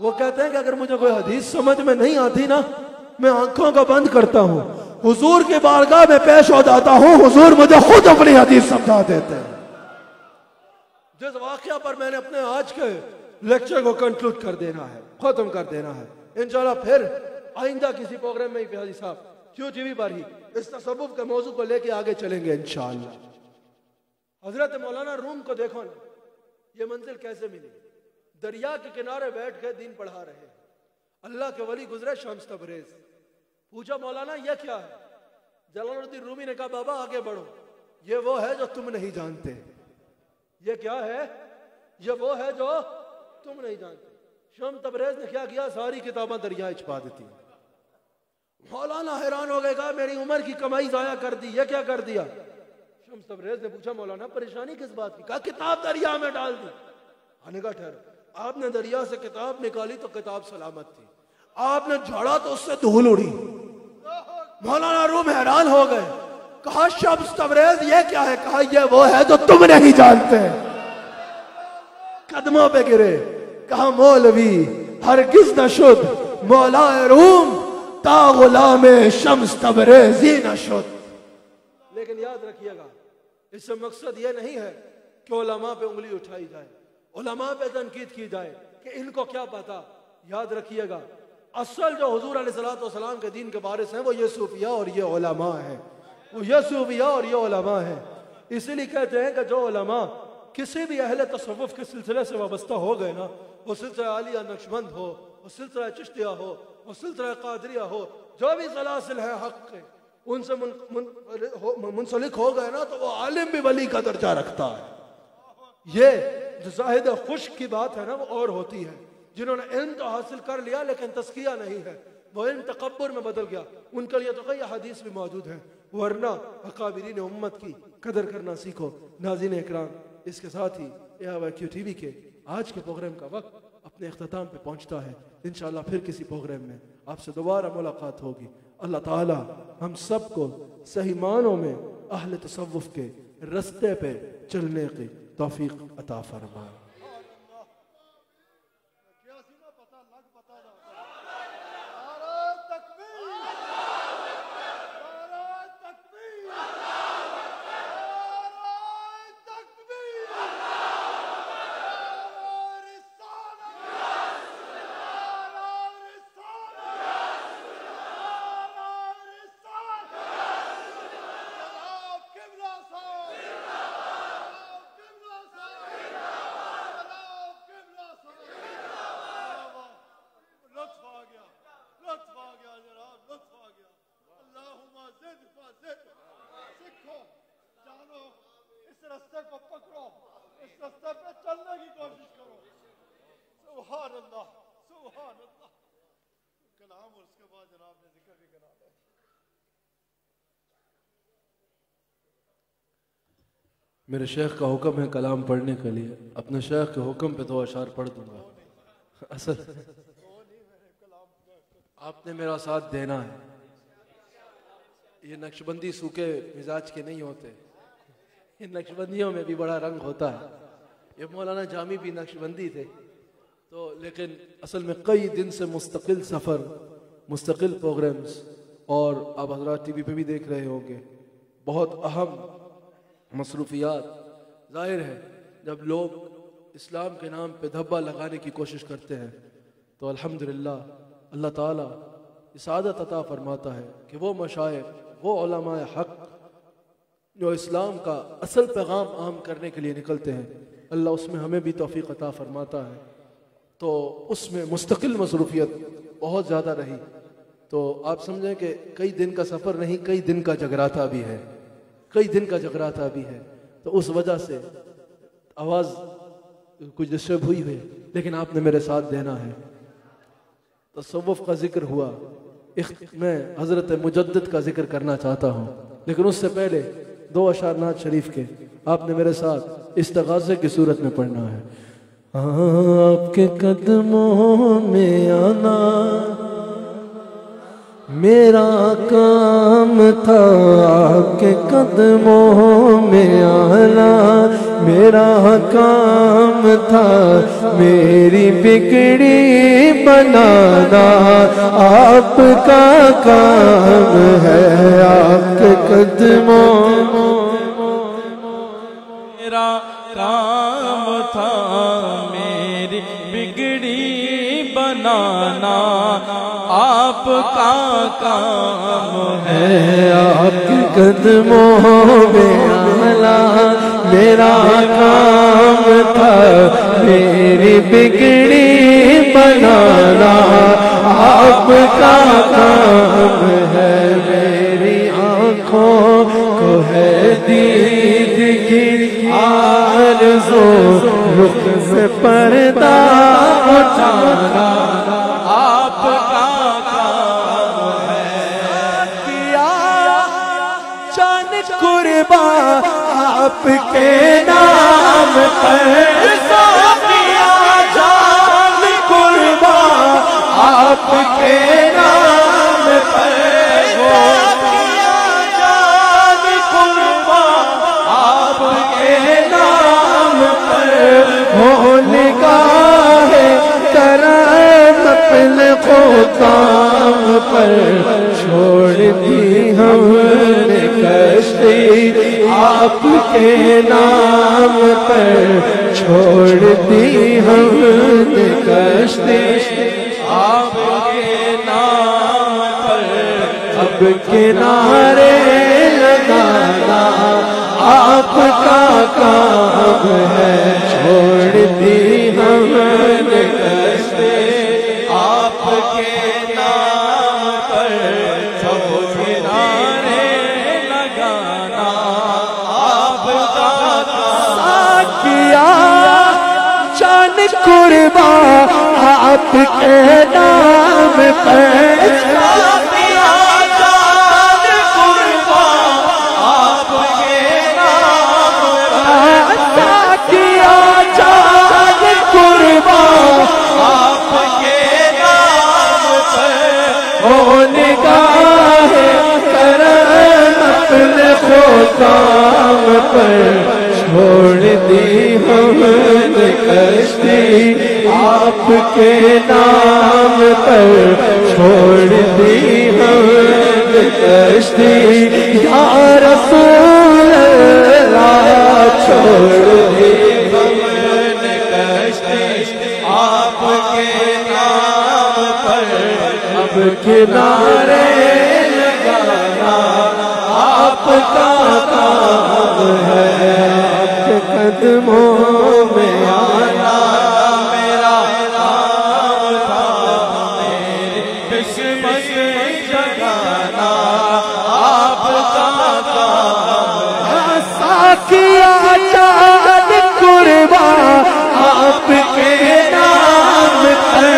वो कहते हैं कि अगर मुझे कोई हदीस समझ में नहीं आती ना, मैं आंखों को बंद करता हूँ, हुजूर की बारगाह में पेश हो जाता हूँ, हुजूर मुझे खुद अपनी हदीस समझा देते हैं। जिस वाकया पर मैंने अपने आज के लेक्चर को कंक्लूड कर देना है, खत्म कर देना है, इंशाल्लाह फिर आइंदा किसी प्रोग्राम में ही हाजी साहब क्यों टीवी पर ही इस तसव्वुफ के मौजू को लेके आगे चलेंगे इंशाल्लाह। हजरत मौलाना रूम को देखो ना, ये मंजिल कैसे मिली? दरिया के किनारे बैठ के दीन पढ़ा रहे, अल्लाह के वली गुजरे शम्स तबरेज। पूछा मौलाना ये क्या है? जलालुद्दीन रूमी ने कहा बाबा आगे बढ़ो, ये वो है जो तुम नहीं जानते। ये क्या है? ये वो है जो तुम नहीं जानते। शम्स तबरेज ने क्या किया? सारी किताबें दरिया छुपा देती। मौलाना हैरान हो गए, कहा मेरी उम्र की कमाई जाया कर दी, ये क्या कर दिया? शम्स तबरेज ने पूछा मौलाना परेशानी किस बात की? कहा किताब दरिया में डाल दी। आने का ठहर, आपने दरिया से किताब निकाली तो किताब सलामत थी, आपने झाड़ा तो उससे धूल उड़ी। मौलाना रूम हैरान हो गए, कहा शम्स तबरेज ये क्या है? कहा ये वो है जो तुम नहीं जानते। कदमों पे गिरे, कहा मौलवी हरगिज न शुद मौला रूम ता गुलामे शम्स तबरेज़ी न शुद। लेकिन याद रखिएगा इससे मकसद ये नहीं है कि उलमा पे उंगली उठाई जाए, उलमा पे तनकीद की जाए कि इनको क्या पता। याद रखिएगा असल जो हुजूर अलैहिस्सलाम के दीन के वारिस हैं वो ये सूफिया और ये उलमा है, वो ये सूफिया और ये उलमा है। इसीलिए कहते हैं कि जो उलमा किसी भी अहले तसव्वुफ के सिलसिले से वाबस्ता हो गए ना, वो सिलसिला आलिया नक्शबंद हो, वो सिलसिला चिश्तिया हो, वो सिलसिला कादरिया हो, जो भी सलासिल है हक के उनसे मुंसलिक हो गए ना, तो वो आलिम भी वली का दर्जा रखता है। ये जो जाहिद खुश की बात है ना वो और होती है, जिन्होंने इल्म तो हासिल कर लिया लेकिन तस्किया नहीं है, वो इल्म तकब्बुर में बदल गया, उनके लिए तो कई हदीस भी मौजूद है। वरना अकाबिरीन उम्मत की कदर करना सीखो। नाज़रीन इकराम, इसके साथ ही AIQ TV के आज के प्रोग्राम का वक्त अपने अख्ताम पे पहुंचता है। इंशाअल्लाह फिर किसी प्रोग्राम में आपसे दोबारा मुलाकात होगी। अल्लाह ताला हम सबको सही मानों में अहले तसव्वुफ के रास्ते पे चलने की तौफीक अता फरमाए। मेरे शेख का हुक्म है कलाम पढ़ने के लिए, अपने शेख के हुक्म पे दो अशार पढ़ दूंगा। असल आपने मेरा साथ देना है। ये नक्शबंदी सूखे मिजाज के नहीं होते, इन नक्शबंदियों में भी बड़ा रंग होता है। ये मौलाना जामी भी नक्शबंदी थे तो, लेकिन असल में कई दिन से मुस्तकिल सफ़र, मुस्तकिल प्रोग्राम्स, और आप हज़रात टीवी पे भी देख रहे होंगे बहुत अहम मसरूफियात। ज़ाहिर है जब लोग इस्लाम के नाम पे धब्बा लगाने की कोशिश करते हैं तो अल्हम्दुलिल्लाह अल्लाह ताला इसादत अता फरमाता है कि वो मशाइख, वो उलमाए हक़ जो इस्लाम का असल पैगाम आम करने के लिए निकलते हैं, अल्लाह उसमें हमें भी तौफीक अता फरमाता है। तो उसमें मुस्तकिल मसरूफियत बहुत ज़्यादा रही, तो आप समझें कि कई दिन का सफ़र नहीं, कई दिन का जगराता भी है, कई दिन का जगराता भी है। तो उस वजह से आवाज़ कुछ डिस्टर्ब हुई है, लेकिन आपने मेरे साथ देना है। तसव्वुफ का जिक्र हुआ, मैं हज़रत मुजद्दिद का जिक्र करना चाहता हूँ, लेकिन उससे पहले दो अशार नात शरीफ के आपने मेरे साथ इस्तिग़ाज़े की सूरत में पढ़ना है। आपके कदमों में आना मेरा काम था, आपके कदमों में आना मेरा काम था, मेरी बिगड़ी बनाना आपका काम है। आपके कदमों मेरा काम था, मेरी बिगड़ी बनाना आपका काम है। आपके कदमों में आना मेरा काम था, मेरी बिगड़ी बनाना आपका काम है। मेरी आँखों को है दीद की आरज़ू, रुख से पर्दा उठाना आपका काम है। किया चांद कुर्बान आपके नाम पर, किया चांद कुर्बान आपके नाम पर, किया चांद कुर्बान आपके नाम पर, हो निगाह करम अपने को काम पर, छोड़ दी हमने कश्ती आपके नाम पर, छोड़ दी हमने कश्ती आपके नाम पर, अब किनारे लगाना आपका काम है। छोड़ दी हमने कश्ती आपके नाम पर, सब किनारे लगाना आपका काम किया चांद कुर्बान आपके नाम पर, किया चांद कुर्बान आपके नाम पर, किया चांद कुर्बान आपके नाम पर, हो निगाह काम पर छोड़ दी हमने कश्ती, आपके नाम पर छोड़ दी हमने कश्ती, या रसूल अल्लाह छोड़ दी हमने कश्ती, आपके नाम पर अब किनारे लगाना आपका काम है, आपके कदमों में आना मेरा नाम था, मेरी किस्मत जगाना आपका काम है, साकिया चाँद कुर्बा आपके नाम पर,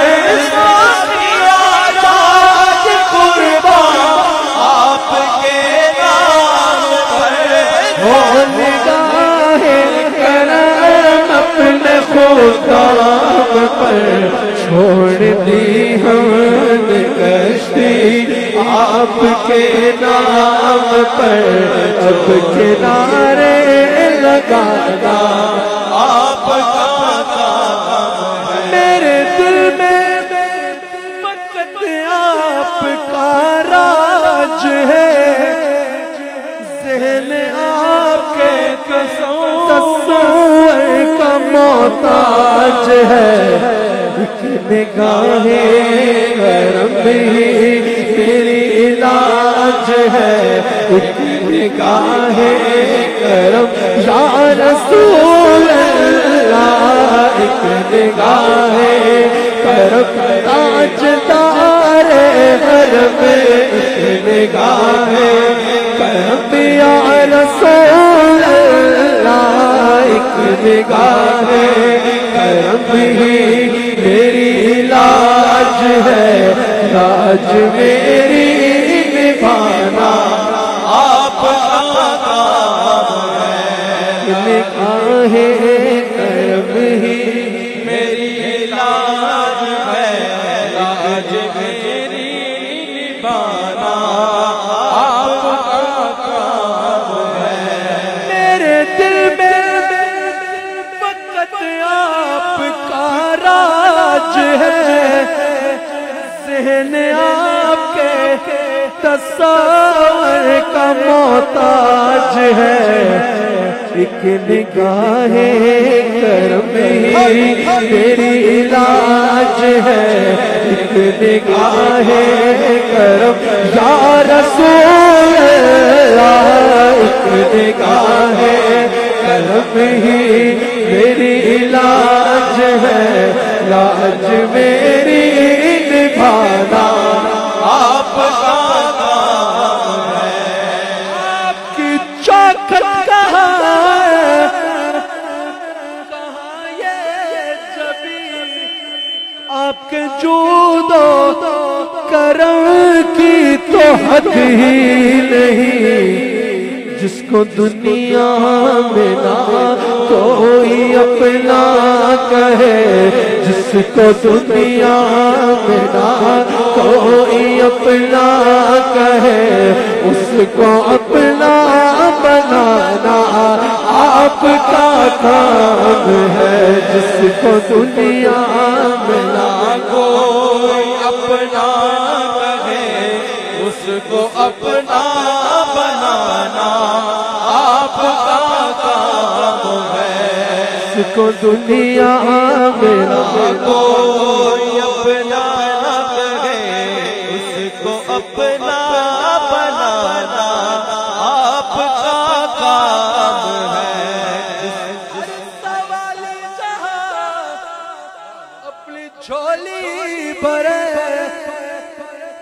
साकिया चाँद कुर्बा आपके नाम पर, हो निगाहे करम अपने खुदाम पर छोड़ दी हमने कश्ती, आपके नाम पर अब किनारे लगाना आपका काम है, मेरे दिल में फकत आपका राज है, ज़हन आपके तस्वर का मोहताज है, एक निगाहे करम ही मेरी इलाज है, एक निगाहे करम या रसूल अल्लाह, एक निगाहे करम ताजदार हरम, एक निगाहे करम या रसूल अल्लाह, एक निगाहे करम ही मेरी इलाज है, लाज मेरी निभाना आपका काम है, निगाहे करम ही मेरी इलाज है, लाज मेरी निभाना आपका काम है, मेरे दिल में फकत आपका राज है, ज़हन आपके तस्वर का मोहताज है, एक निगाहे करम ही मेरी इलाज है, एक निगाहे करम या रसूल अल्लाह, एक निगाहे करम ही मेरी इलाज है, लाज मेरी निभाना आपका काम है, आपकी चौखट कहाँ ये जबी, आपके जूदो करम की तो हद ही नहीं, जिसको दुनिया में ना कोई अपना कहे, जिसको दुनिया में ना कोई अपना कहे, उसको अपना बनाना आपका काम है, जिसको दुनिया में ना कोई अपना कहे, उसको अपना बनाना आपका काम है, जिसको दुनिया में ना कोई अपना कहे, उसको अपना बनाना आपका काम है, सवाल जहां अपनी झोली भरे,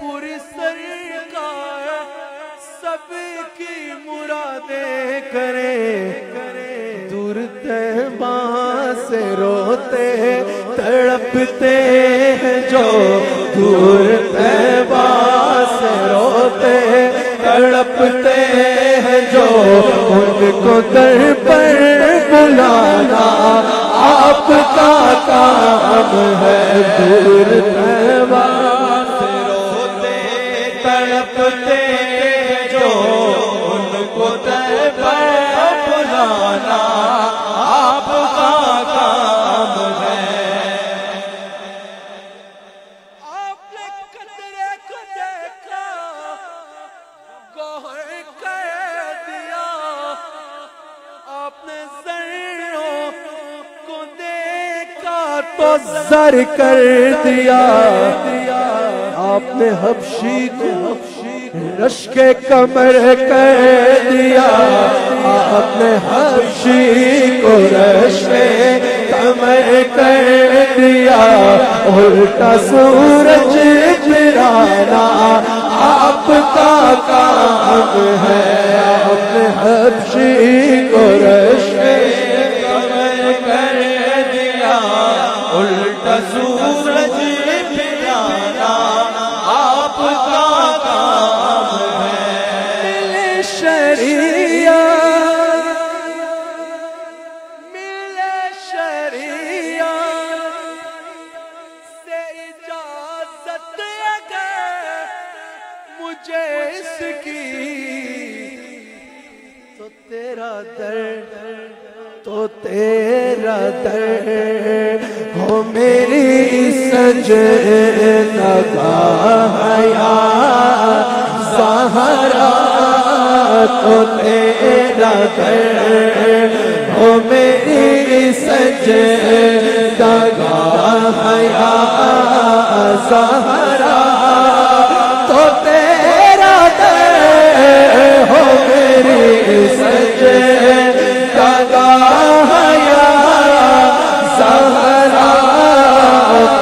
पूरी सरकार सबकी मुरादें करे, दूर तैबा से रोते तड़पते हैं जो, दूर तैबा से रोते तड़पते हैं जो, उनको दर पर बुलाना आपका काम है, दूर तैबा से रोते तड़पते जो, उनको तैबा तो जर कर दिया आपने हबशी को रश्के कमर कर दिया आपने हबशी को रश्के कमर कर दिया उल्टा सूरज फिराना आपका काम है आपने हबशी को रश्के कमर कर दिया उल्टा सूरज फिराना आपका काम है मिले शरिया से इजाजत अगर मुझे इसकी तो तेरा दर हो मेरी सजना गाया सहारा तो तेरा दर हो मेरी सजना गाया सहारा तो तेरा दर हो मेरी सजना गाया सहारा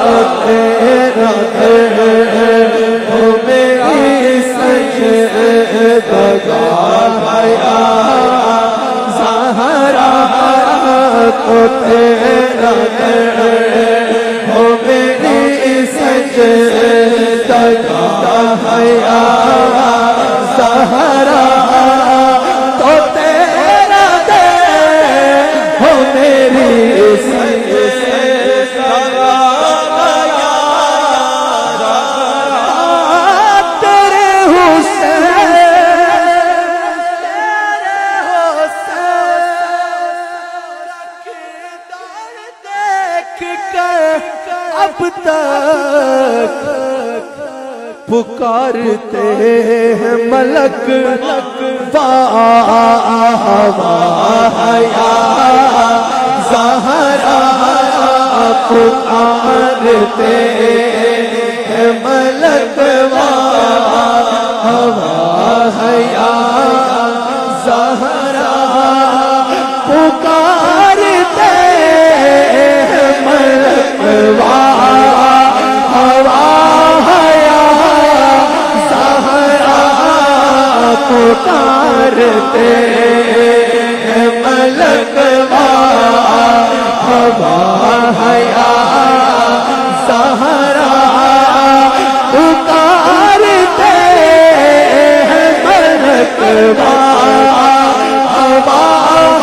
तो तेरा दर हो मेरी सजना गाया सहारा तो तेरा दर हो मेरी सजना गाया सहारा तो तेरा दर हो मेरी सजना गाया तेरे हुस्न अब तक पुकारते हैं मलक वाया ज़हरा पुकारते हैं मलक वाया ज़हरा पुकारते हैं मलक पुकारते हैं मलक हया सहारा पुकारते हैं मलक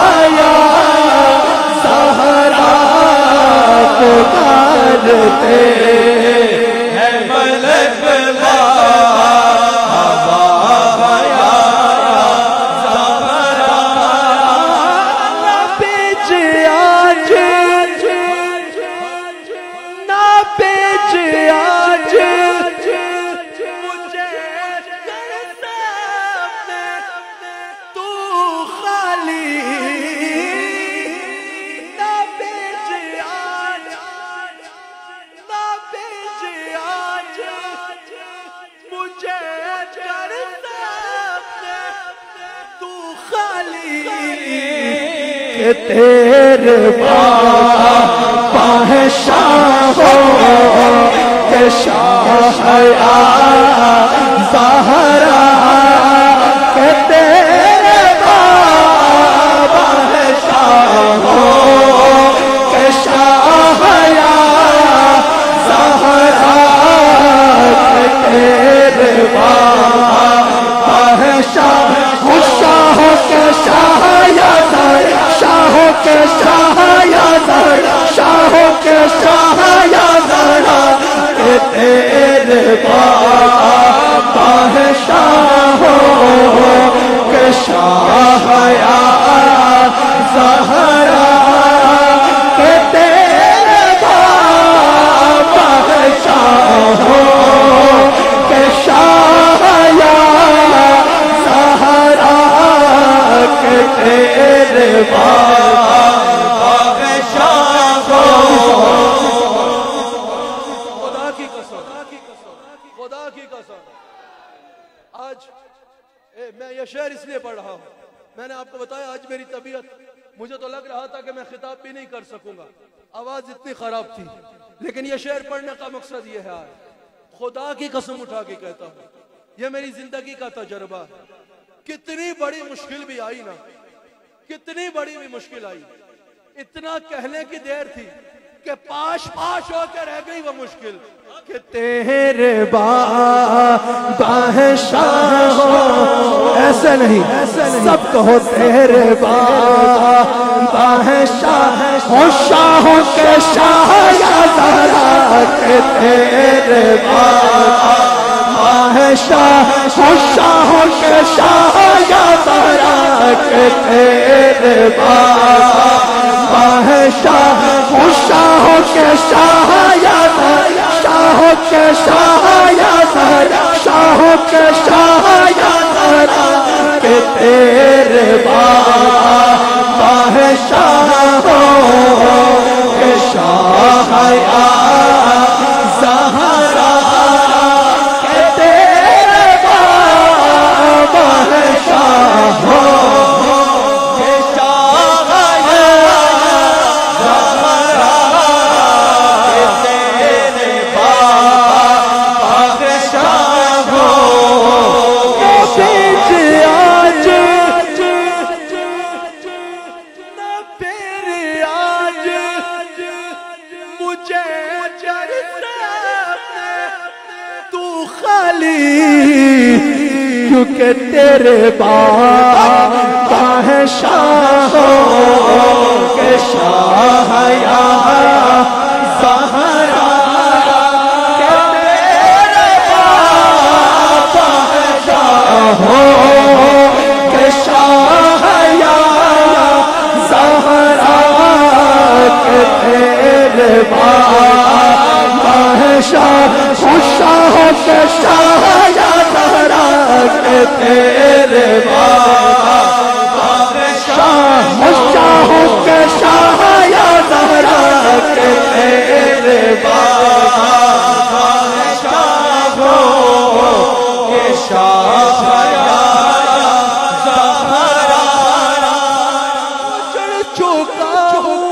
हया सहारा पुकारते हैं मलक तेरे बादशाहों के शाहया ज़हरा के तेरे बादशाहों के शाहया ज़हरा के तेरे बादशाहों शाहों के शाहया शाहों के शाहया शाहों के शाहया के तेरे बादशाहों के शाहया ज़हरा के तेरे बादशाहों के शाहया ज़हरा के तेरे बादशाहों मैं ये शेर इसलिए पढ़ रहा हूँ, मैंने आपको बताया आज मेरी तबीयत, मुझे तो लग रहा था कि मैं खिताब भी नहीं कर सकूंगा, आवाज इतनी खराब थी, लेकिन ये शेर पढ़ने का मकसद ये है, खुदा की कसम उठा के कहता हूँ, ये मेरी जिंदगी का तजर्बा है। कितनी बड़ी मुश्किल भी आई ना, कितनी बड़ी भी मुश्किल आई, इतना कहने की देर थी कि पाश पाश होकर रह गई वो मुश्किल कि तेरे बादशाह हो, ऐसे नहीं सब कहो तेरे बादशाह हो, शाहों के शाह या ज़हरा के तेरे बादशाह हो, शाहों के शाह या ज़हरा के तेरे बादशाह हो, शाहों के शाह या शाहों के शाह या ज़हरा, शाहों के शाह या ज़हरा के तेरे बादशाह हो के शाह या ज़हरा के तेरे बादशाह हो के शाह या ज़हरा के तेरे बादशाह हो के बीच आज न फिर आज मुझे तू खाली, क्योंकि तेरे बादशाह हो के शाह या ज़हरा के तेरे बादशाह हो के शाह या ज़हरा के तेरे बादशाह हो, शाहों के शाह या ज़हरा के तेरे बादशाह हो, शाहों के शाह या ज़हरा के तेरे बादशाह हो के शाह या ज़हरा चढ़ चुका हूँ,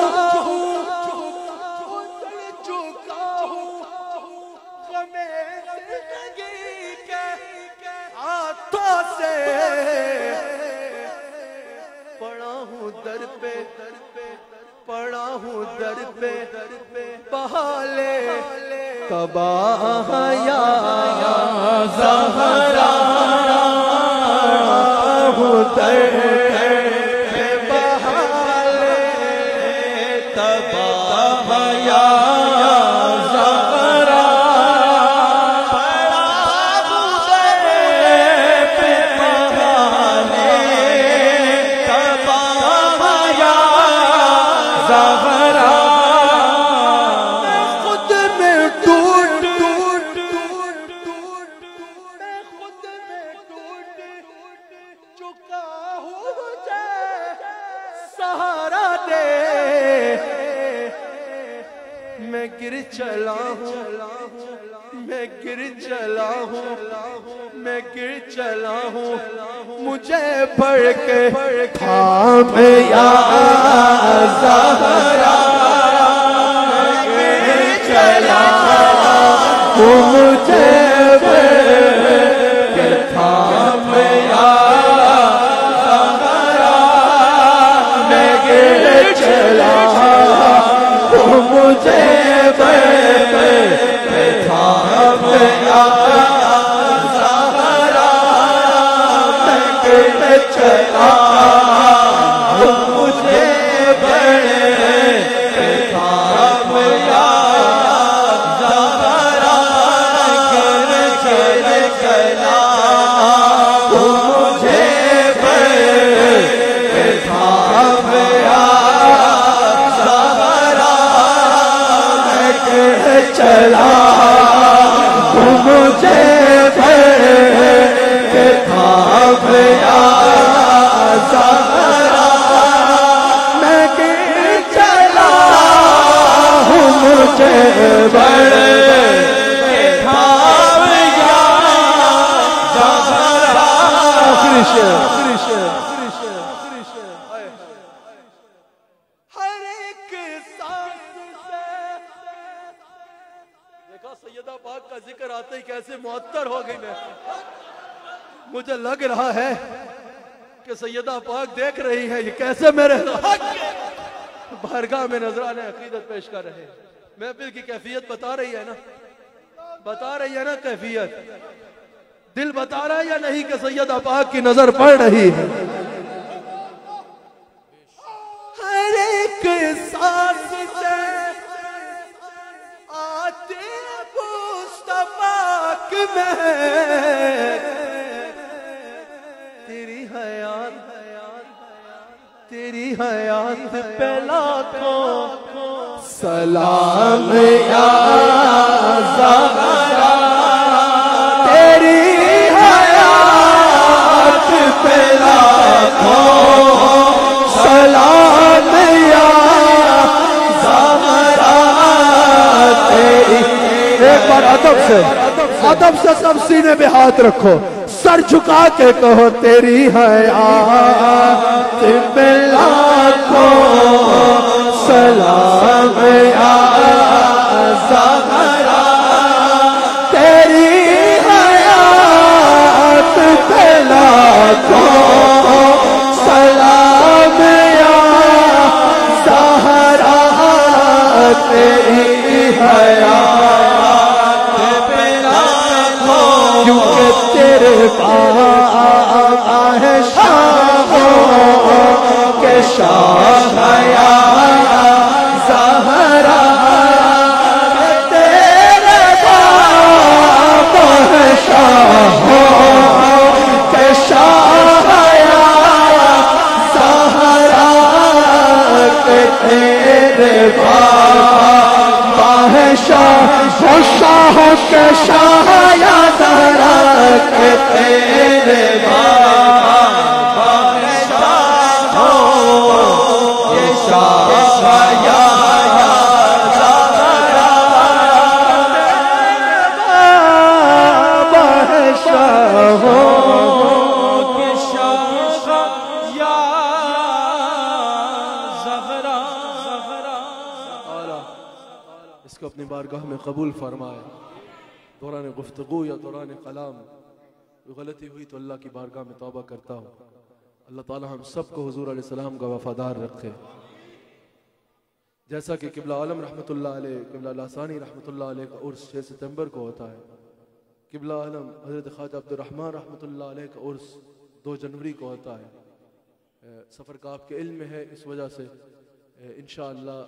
हाथों से पड़ा हूँ दर पे, पड़ा हूँ दर पे बहाले तबाह या ज़हरा हूँ दर पे बहाले तबाह या ज़हरा खुद में टूट चुका हूँ, सहारा दे, मैं गिर चला हूँ, मैं गिर चला हूँ, मैं गिर चला हूँ, मुझे पढ़ के थाम या ज़हरा गिर चला हूँ, मुझे पढ़ के थाम या ज़हरा मैं गिर चला हूँ, मुझे पढ़ के थाम या ज़हरा मैं गिर चला हूँ, मुझे पढ़ के थाम या ज़हरा गिर चला हूँ, मुझे पढ़ के थाम या ज़हरा मैं गिर चला हूँ, मुझे पढ़ के थाम या ज़हरा मैं गिर चला हूँ, मुझे पढ़ के थाम या ज़हरा सैयदा पाक का जिक्र आते ही कैसे मुअत्तर हो गई मैं। मुझे लग रहा है कि सैयदा पाक देख रही है ये कैसे मेरे बारगाह में नजराने अकीदत पेश कर रहे हैं। महफिल की कैफियत बता रही है ना, बता रही है ना कैफियत। दिल बता रहा है या नहीं कि सैयदा पाक की नजर पड़ रही है। हर एक सांस से आते मुस्तफाक में तेरी हयात पे लाखों सलाम या ज़हरा, तेरी हयात पे लाखों सलाम या ज़हरा तेरी। एक बार अदब से सब सीने पे हाथ रखो, सर झुका के कहो तेरी हयात पे लाखों सलाम या ज़हरा, तेरी हयात पे लाखों सलाम या ज़हरा, तेरी हयात पे लाखों, क्योंकि तेरे पास है शाहों के शाह या ज़हरा, तेरे पास है शाहों के शाह या ज़हरा, तेरे पास है शाहों के शाह या ज़हरा, तेरे इसको अपनी बारगाह में कबूल फरमाए। दौरान गुफ्तगू या दौरान कलाम गलती हुई तो अल्लाह की बारगाह में तौबा करता हूँ। अल्लाह ताला हम सबको हुजूर अलैहिस्सलाम का वफादार रखे। जैसा कि किबला आलम रहमतुल्लाह अलैह, किबला लासानी रहमतुल्लाह अलैह का उर्स 6 सितंबर को होता है। किबला आलम हज़रत ख्वाजा अब्दुर्रहमान रहमतुल्लाह अलैह का उर्स 2 जनवरी को होता है। सफ़र का आपके इल्म में है, इस वजह से इंशाअल्लाह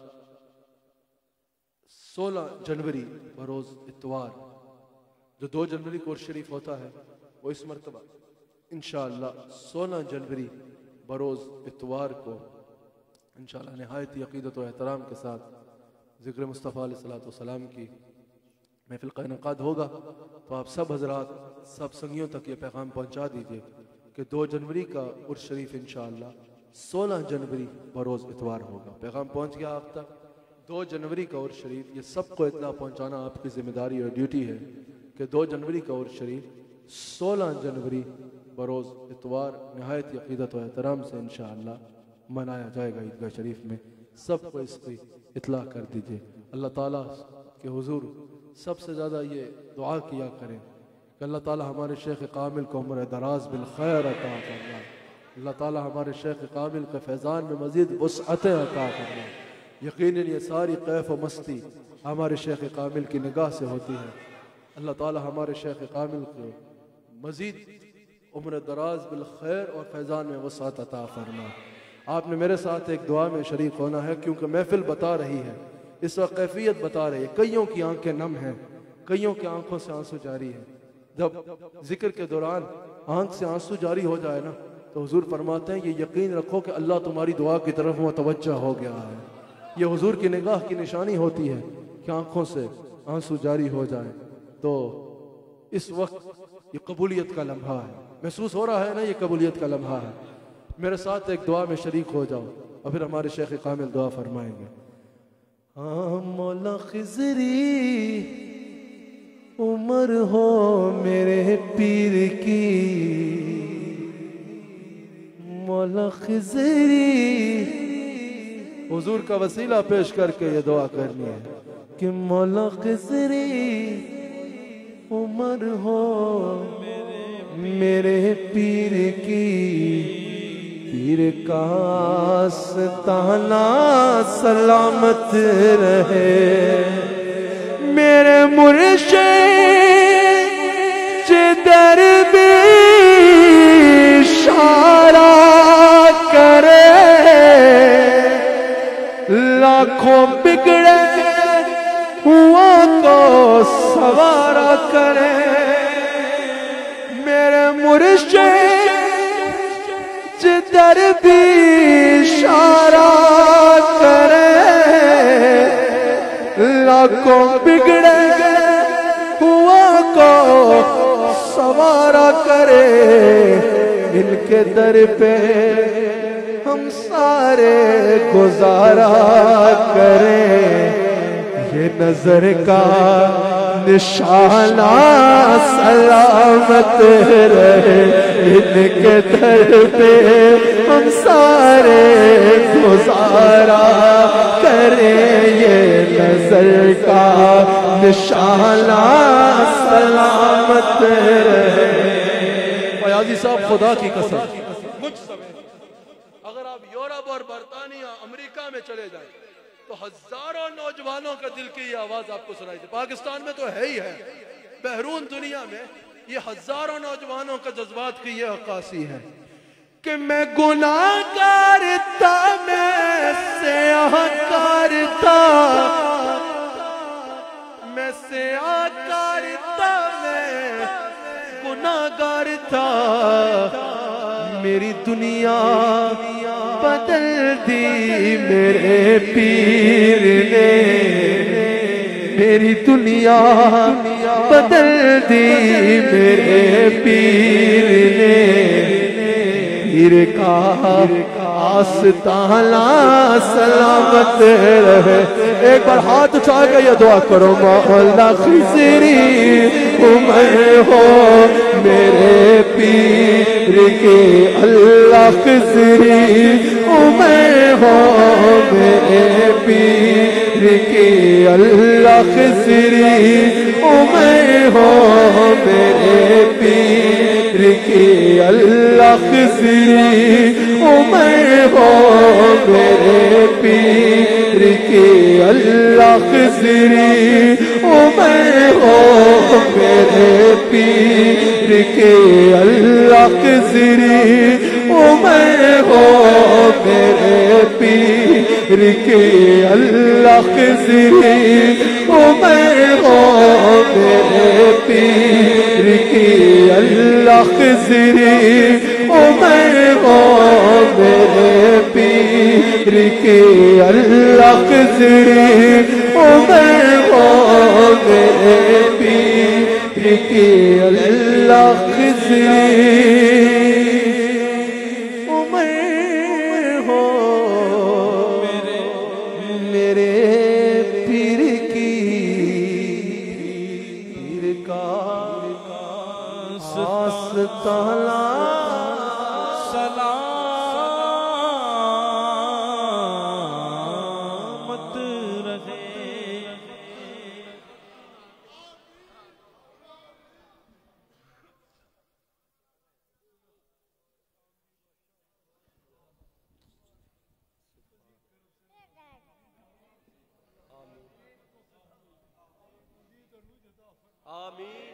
16 जनवरी बरोज़ इतवार जो 2 जनवरी को उर्स शरीफ होता है, वो इस मरतबा इंशाअल्लाह 16 जनवरी बरोज़ इतवार को इंशाअल्लाह नहायत अक़ीदत व एहतराम के साथ ज़िक्र मुस्तफ़ा अलैहिस्सलाम की महफ़िल का इनेक़ाद होगा। तो आप सब हज़रात सब संगियों तक ये पैगाम पहुँचा दीजिए कि 2 जनवरी का उर्स शरीफ इंशाअल्लाह 16 जनवरी बरोज़ इतवार होगा। पैगाम पहुँच गया आप तक। 2 जनवरी का उर्स शरीफ, ये सबको इत्तला पहुँचाना आपकी ज़िम्मेदारी और ड्यूटी है कि 2 जनवरी का उर्स शरीफ 16 जनवरी बरोज़ इतवार नहायत अक़ीदत व एहतराम से इंशाअल्लाह मनाया जाएगा ईदगाह शरीफ में। सबको इसकी इत्तला कर दीजिए। अल्लाह ताला के हुजूर सबसे ज़्यादा ये दुआ किया करें कि अल्लाह ताला हमारे शेख कामिल को उम्र दराज बिल खैर अता फरमाए। अल्लाह ताला हमारे शेख कामिल के फैज़ान में मज़ीद वसअतें अता फरमाए। यकीनन ये सारी कैफ व मस्ती हमारे शेख कामिल की निगाह से होती है। अल्लाह ताला हमारे शेख कामिल को मज़ीद उम्र दराज बिल खैर और फैज़ान में वसअत अता फरमाए। आपने मेरे साथ एक दुआ में शरीक होना है, क्योंकि महफिल बता रही है, इस वक्त कैफियत बता रही है। कईयों की आंखें नम हैं, कईयों की आंखों से आंसू जारी है। जब जिक्र के दौरान आंख से आंसू जारी हो जाए ना, तो हुजूर फरमाते हैं ये यकीन रखो कि अल्लाह तुम्हारी दुआ की तरफ मुतवज्जह हो गया है। ये हुजूर की निगाह की निशानी होती है कि आंखों से आंसू जारी हो जाए। तो इस वक्त ये कबूलियत का लम्हा है, महसूस हो रहा है ना, ये कबूलियत का लम्हा है। मेरे साथ एक दुआ में शरीक हो जाओ और फिर हमारे शेख कामिल दुआ फरमाएंगे। मौला खिज़री उम्र हो मेरे पीर की, मौला खिज़री हुजूर का वसीला पेश करके ये दुआ करनी है कि मौला खिज़री उमर हो मेरे पीर की, पीर का आस्ताना सलामत रहे। मेरे मुर्शिद जिधर भी इशारा करे, लाखों बिगड़े हुआ को सवारा करे। मेरे मुर्शिद जिधर भी इशारा करे, लाखों बिगड़े हुआ को सवारा करे। इनके दर पे हम सारे गुजारा करें। ये नजर का निशाना सलामत रहे। इनके दर पे हम सारे गुजारा करें। ये नजर का निशाना सलामत रहे। फयाजी साहब, खुदा की कसम मुझ समय अगर आप यूरोप और बरतानिया अमेरिका में चले जाए तो हजारों नौजवानों का दिल की ये आवाज आपको सुनाई दे। पाकिस्तान में तो है ही है, बहरून दुनिया में ये हजारों नौजवानों का जज्बात की ये अक्कासी है कि मैं गुनाहगार था, मैं सियाहकार था, मैं सियाहकार था, मैं गुनाहगार था। मेरी दुनिया बदल दी मेरे पीर ने, मेरी दुनिया बदल दी मेरे पीर ने। पीर का आस्ताना सलामत रहे। एक बार हाथ उठा के ये दुआ करो, मौला खिज़री उमर हो मेरे पीर के। अल्लाह खिज़री उमर हो मेरे पीर के। अल्लाह खिज़री उमर हो मेरे पीर के। अल्लाह खिज़री उमर हो मेरे पीर के। अल्लाह खिज़री उमर हो मेरे पीर के। अल्लाह खिज़री उमर हो मेरे पीर के। अल्लाह खिज़री उमर हो मेरे पीर के। अल्लाह खिज़री उमर हो मेरे पीर के। अल्लाह खिज़री उमर हो मेरे पीर के। अल्लाह खिज़री उमर हो मेरे पीर की। पीर का आस्ताना सलामत रहे। आमीन।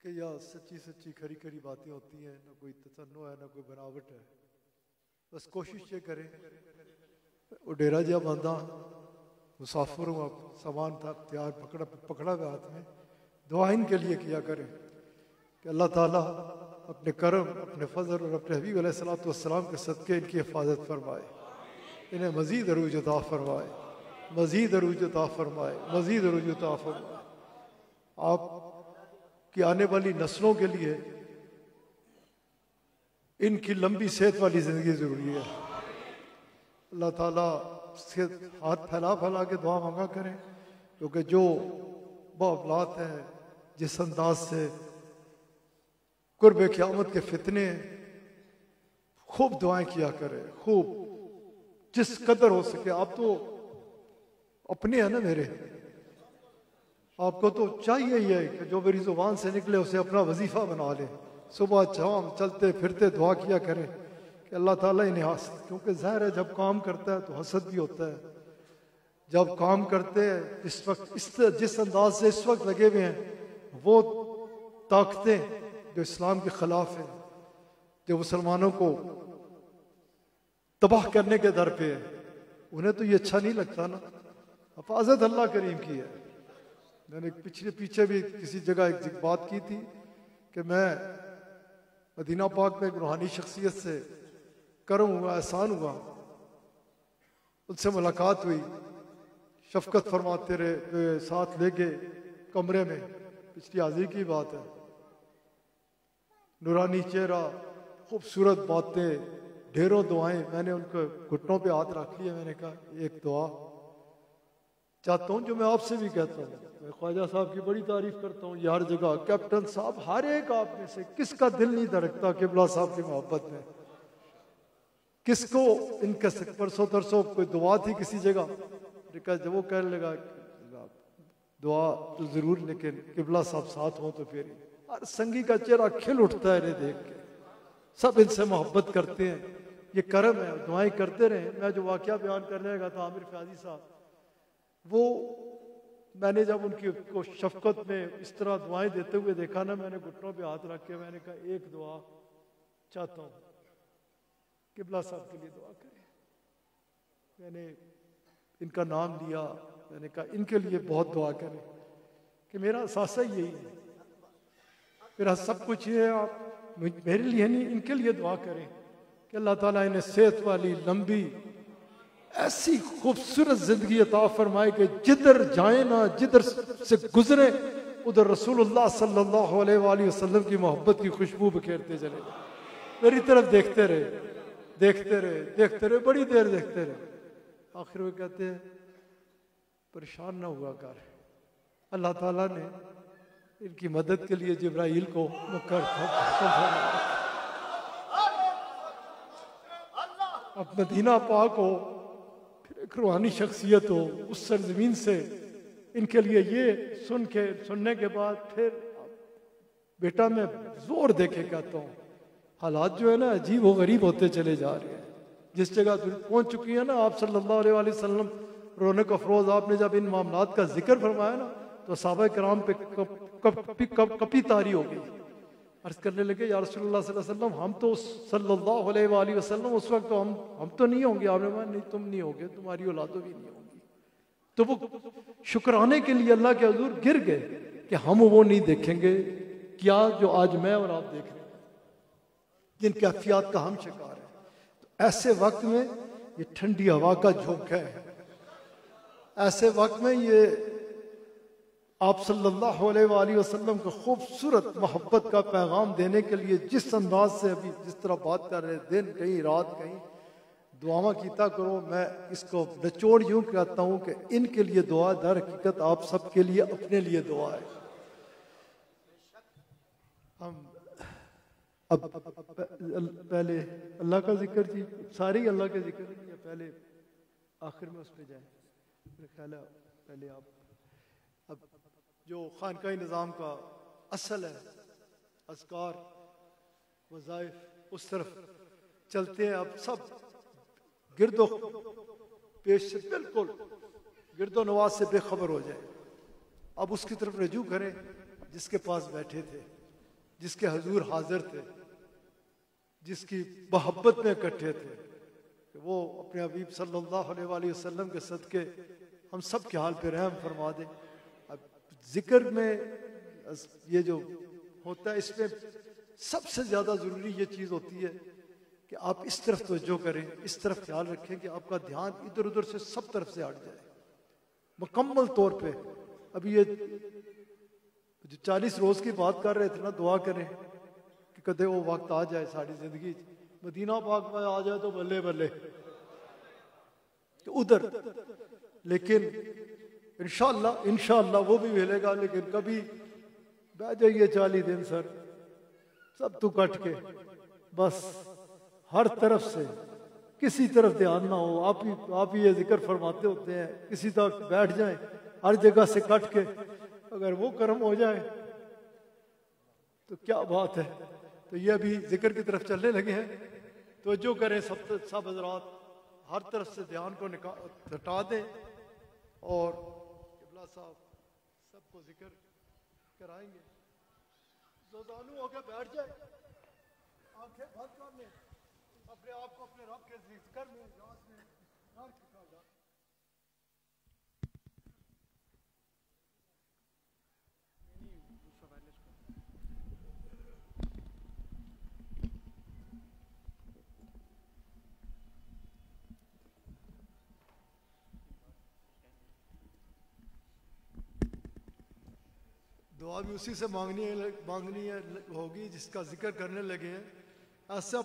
कि या सच्ची सच्ची खरी खरी बातें होती हैं, ना कोई तसन्नो है ना कोई बनावट है। बस कोशिश ये करें। वो डेरा जहा बंदा मुसाफिर हुआ, सामान था तैयार पकड़ा हुआ हाथ में, दुआ इनके लिए किया करें कि अल्लाह ताला अपने करम, अपने फजल और अपने हबीब अलैहिस्सलातु वस्सलाम के सदक़े इनकी हिफाजत फरमाए। इन्हें मज़ीद अरूज अता फरमाए, मज़ीद अरूज अता फरमाए, मज़ीद अरूज अता फरमाए। आप की आने वाली नस्लों के लिए इनकी लंबी सेहत वाली ज़िंदगी ज़रूरी है। अल्लाह ताला से हाथ फैला फैला के दुआ मांगा करें, क्योंकि जो बावलात है, जिस अंदाज से कुर्ब क़यामत के फितने हैं, खूब दुआएं किया करें, खूब जिस कदर हो सके। आप तो अपने हैं ना मेरे, आपको तो चाहिए ही है कि जो मेरी जुबान से निकले उसे अपना वजीफा बना ले। सुबह शाम चलते फिरते दुआ किया करें कि अल्लाह ताला इन्हें हसद, क्योंकि ज़ाहिर है जब काम करता है तो हसद भी होता है। जब काम करते हैं इस वक्त जिस अंदाज से इस वक्त लगे हुए हैं, वो ताकतें जो इस्लाम के खिलाफ है, जो मुसलमानों को तबाह करने के दर पे है, उन्हें तो ये अच्छा नहीं लगता ना। हिफाजत अल्लाह करीम की है। मैंने पीछे भी किसी जगह एक बात की थी कि मैं मदीना पाक में एक रूहानी शख्सियत से करम हुआ, एहसान हुआ, उनसे मुलाकात हुई, शफकत फरमाते रहे, साथ ले गए कमरे में। पिछली हाजिरी की बात है। नूरानी चेहरा, खूबसूरत बातें, ढेरों दुआएं। मैंने उनको घुटनों पे हाथ रख लिया। मैंने कहा एक दुआ चाहता हूँ जो मैं आपसे भी कहता हूँ। मैं ख्वाजा साहब की बड़ी तारीफ करता हूँ, ये हर जगह, कैप्टन साहब, हर एक आप में से किसका दिल नहीं धड़कता किबला साहब की मोहब्बत में? किसको इनके परसों तरसों कोई दुआ थी किसी जगह, जब वो कहने लगा दुआ तो जरूर, लेकिन किबला साहब साथ हो तो फिर हर संगी का चेहरा खिल उठता है इन्हें देख के। सब इनसे मोहब्बत करते हैं, ये करम है, दुआएं करते रहे। मैं जो वाकया बयान करने लगा था आमिर फयाजी साहब, वो मैंने जब उनकी को शफकत में इस तरह दुआएं देते हुए देखा ना, मैंने घुटनों पे हाथ रख के मैंने कहा एक दुआ चाहता हूँ, किबला साहब के लिए दुआ करें। मैंने इनका नाम लिया, मैंने कहा इनके लिए बहुत दुआ करें कि मेरा एहसास यही है, मेरा सब कुछ ये है, आप मेरे लिए नहीं, इनके लिए दुआ करें कि अल्लाह ताला इन्हें सेहत वाली लंबी ऐसी खूबसूरत जिंदगी अता फरमाए कि जिधर जाए ना, जिधर से गुजरे उधर रसूलुल्लाह सल्लल्लाहु अलैहि वसल्लम की मोहब्बत की खुशबू बिखेरते चले। मेरी तरफ देखते रहे, देखते रहे, देखते रहे, बड़ी देर देखते रहे। आखिर वो कहते हैं परेशान ना हुआ कर, अल्लाह ताला ने इनकी मदद के लिए जिब्राइल को मुकर अब मदीना पाक हो, फिर एक रूहानी शख्सियत हो, उस सरजमीन से इनके लिए ये सुनने के बाद फिर बेटा मैं जोर दे के कहता हूँ, हालात जो है ना अजीब व गरीब होते चले जा रहे हैं। जिस जगह पहुंच चुकी है ना आप सल्लल्लाहु अलैहि वसल्लम, रौनक अफरोज, आपने जब इन मामलात का जिक्र फरमाया ना तो सहाबा किराम पे कपी तारी हो गई। अर्ज करने लगे या रसूलुल्लाह सल्लल्लाहु अलैहि वसल्लम, हम तो सल्लल्लाहु अलैहि वसल्लम उस वक्त तो हम तो नहीं होंगे। आपने कहा नहीं तुम नहीं होगे, तुम्हारी औलादों भी नहीं होंगी। तो वो शुक्राने के लिए अल्लाह के हुजूर गिर गए कि हम वो नहीं देखेंगे क्या जो आज मैं और आप देख रहे हैं, जिन कैफियत का हम शिकार हैं। तो ऐसे वक्त में ये ठंडी हवा का झोंका है, ऐसे वक्त में ये आप सल्लल्लाहु अलैहि वसल्लम को खूबसूरत मोहब्बत का पैगाम देने के लिए जिस अंदाज से अभी जिस तरह बात कर रहे, दिन कहीं रात कहीं, दुआवा कीता करो। मैं इसको निचोड़ यूं कहता हूं कि इनके लिए दुआ दर हकीकत आप सबके लिए अपने लिए दुआ है। हम अब पहले अल्लाह का जिक्र जी, सारे ही अल्लाह के जिक्र या पहले आखिर में उस पर जाए? मेरा ख्याल है पहले आप, अब जो खानकाही निज़ाम का असल है, अज़कार वज़ाइफ, उस तरफ चलते हैं। अब सब गिरदो पेश से बिल्कुल गिरदो नवाज से बेखबर हो जाए। अब उसकी तरफ रजू करें जिसके पास बैठे थे, जिसके हुजूर हाजिर थे, जिसकी मोहब्बत में इकट्ठे थे, कि वो अपने हबीब सल्लल्लाहु अलैहि वसल्लम के सदके हम सब के हाल पे रहम फरमा दे। अब जिक्र में ये जो होता है, इसमें सबसे ज्यादा जरूरी ये चीज होती है कि आप इस तरफ तवज्जो करें, इस तरफ ख्याल रखें कि आपका ध्यान इधर उधर से सब तरफ से हट जाए मुकम्मल तौर पे। अभी ये जो 40 रोज की बात कर रहे थे ना, दुआ करें कि कदे वो वक्त आ जाए साड़ी जिंदगी मदीना पाक में आ जाए तो बल्ले बल्ले तो उधर। लेकिन इंशाअल्लाह वो भी मिलेगा। लेकिन कभी बैठ जाइए 40 दिन सर सब तू कट के, बस हर तरफ से किसी तरफ ध्यान ना हो। आप ही ये जिक्र फरमाते होते हैं, किसी तरफ बैठ जाएं हर जगह से कट के, अगर वो कर्म हो जाए तो क्या बात है। तो ये अभी जिक्र की तरफ चलने लगे हैं, तो जो करें सब हजरात हर तरफ से ध्यान को हटा दें और किबला साहब सबको जिक्र कराएंगे। ज़ोदानु होकर बैठ जाए, आंखें बंद कर लें, अपने आप को अपने रब के जिक्र में याद में रख कर दुआ भी उसी से मांगनी है होगी जिसका जिक्र करने लगे हैं। ऐसा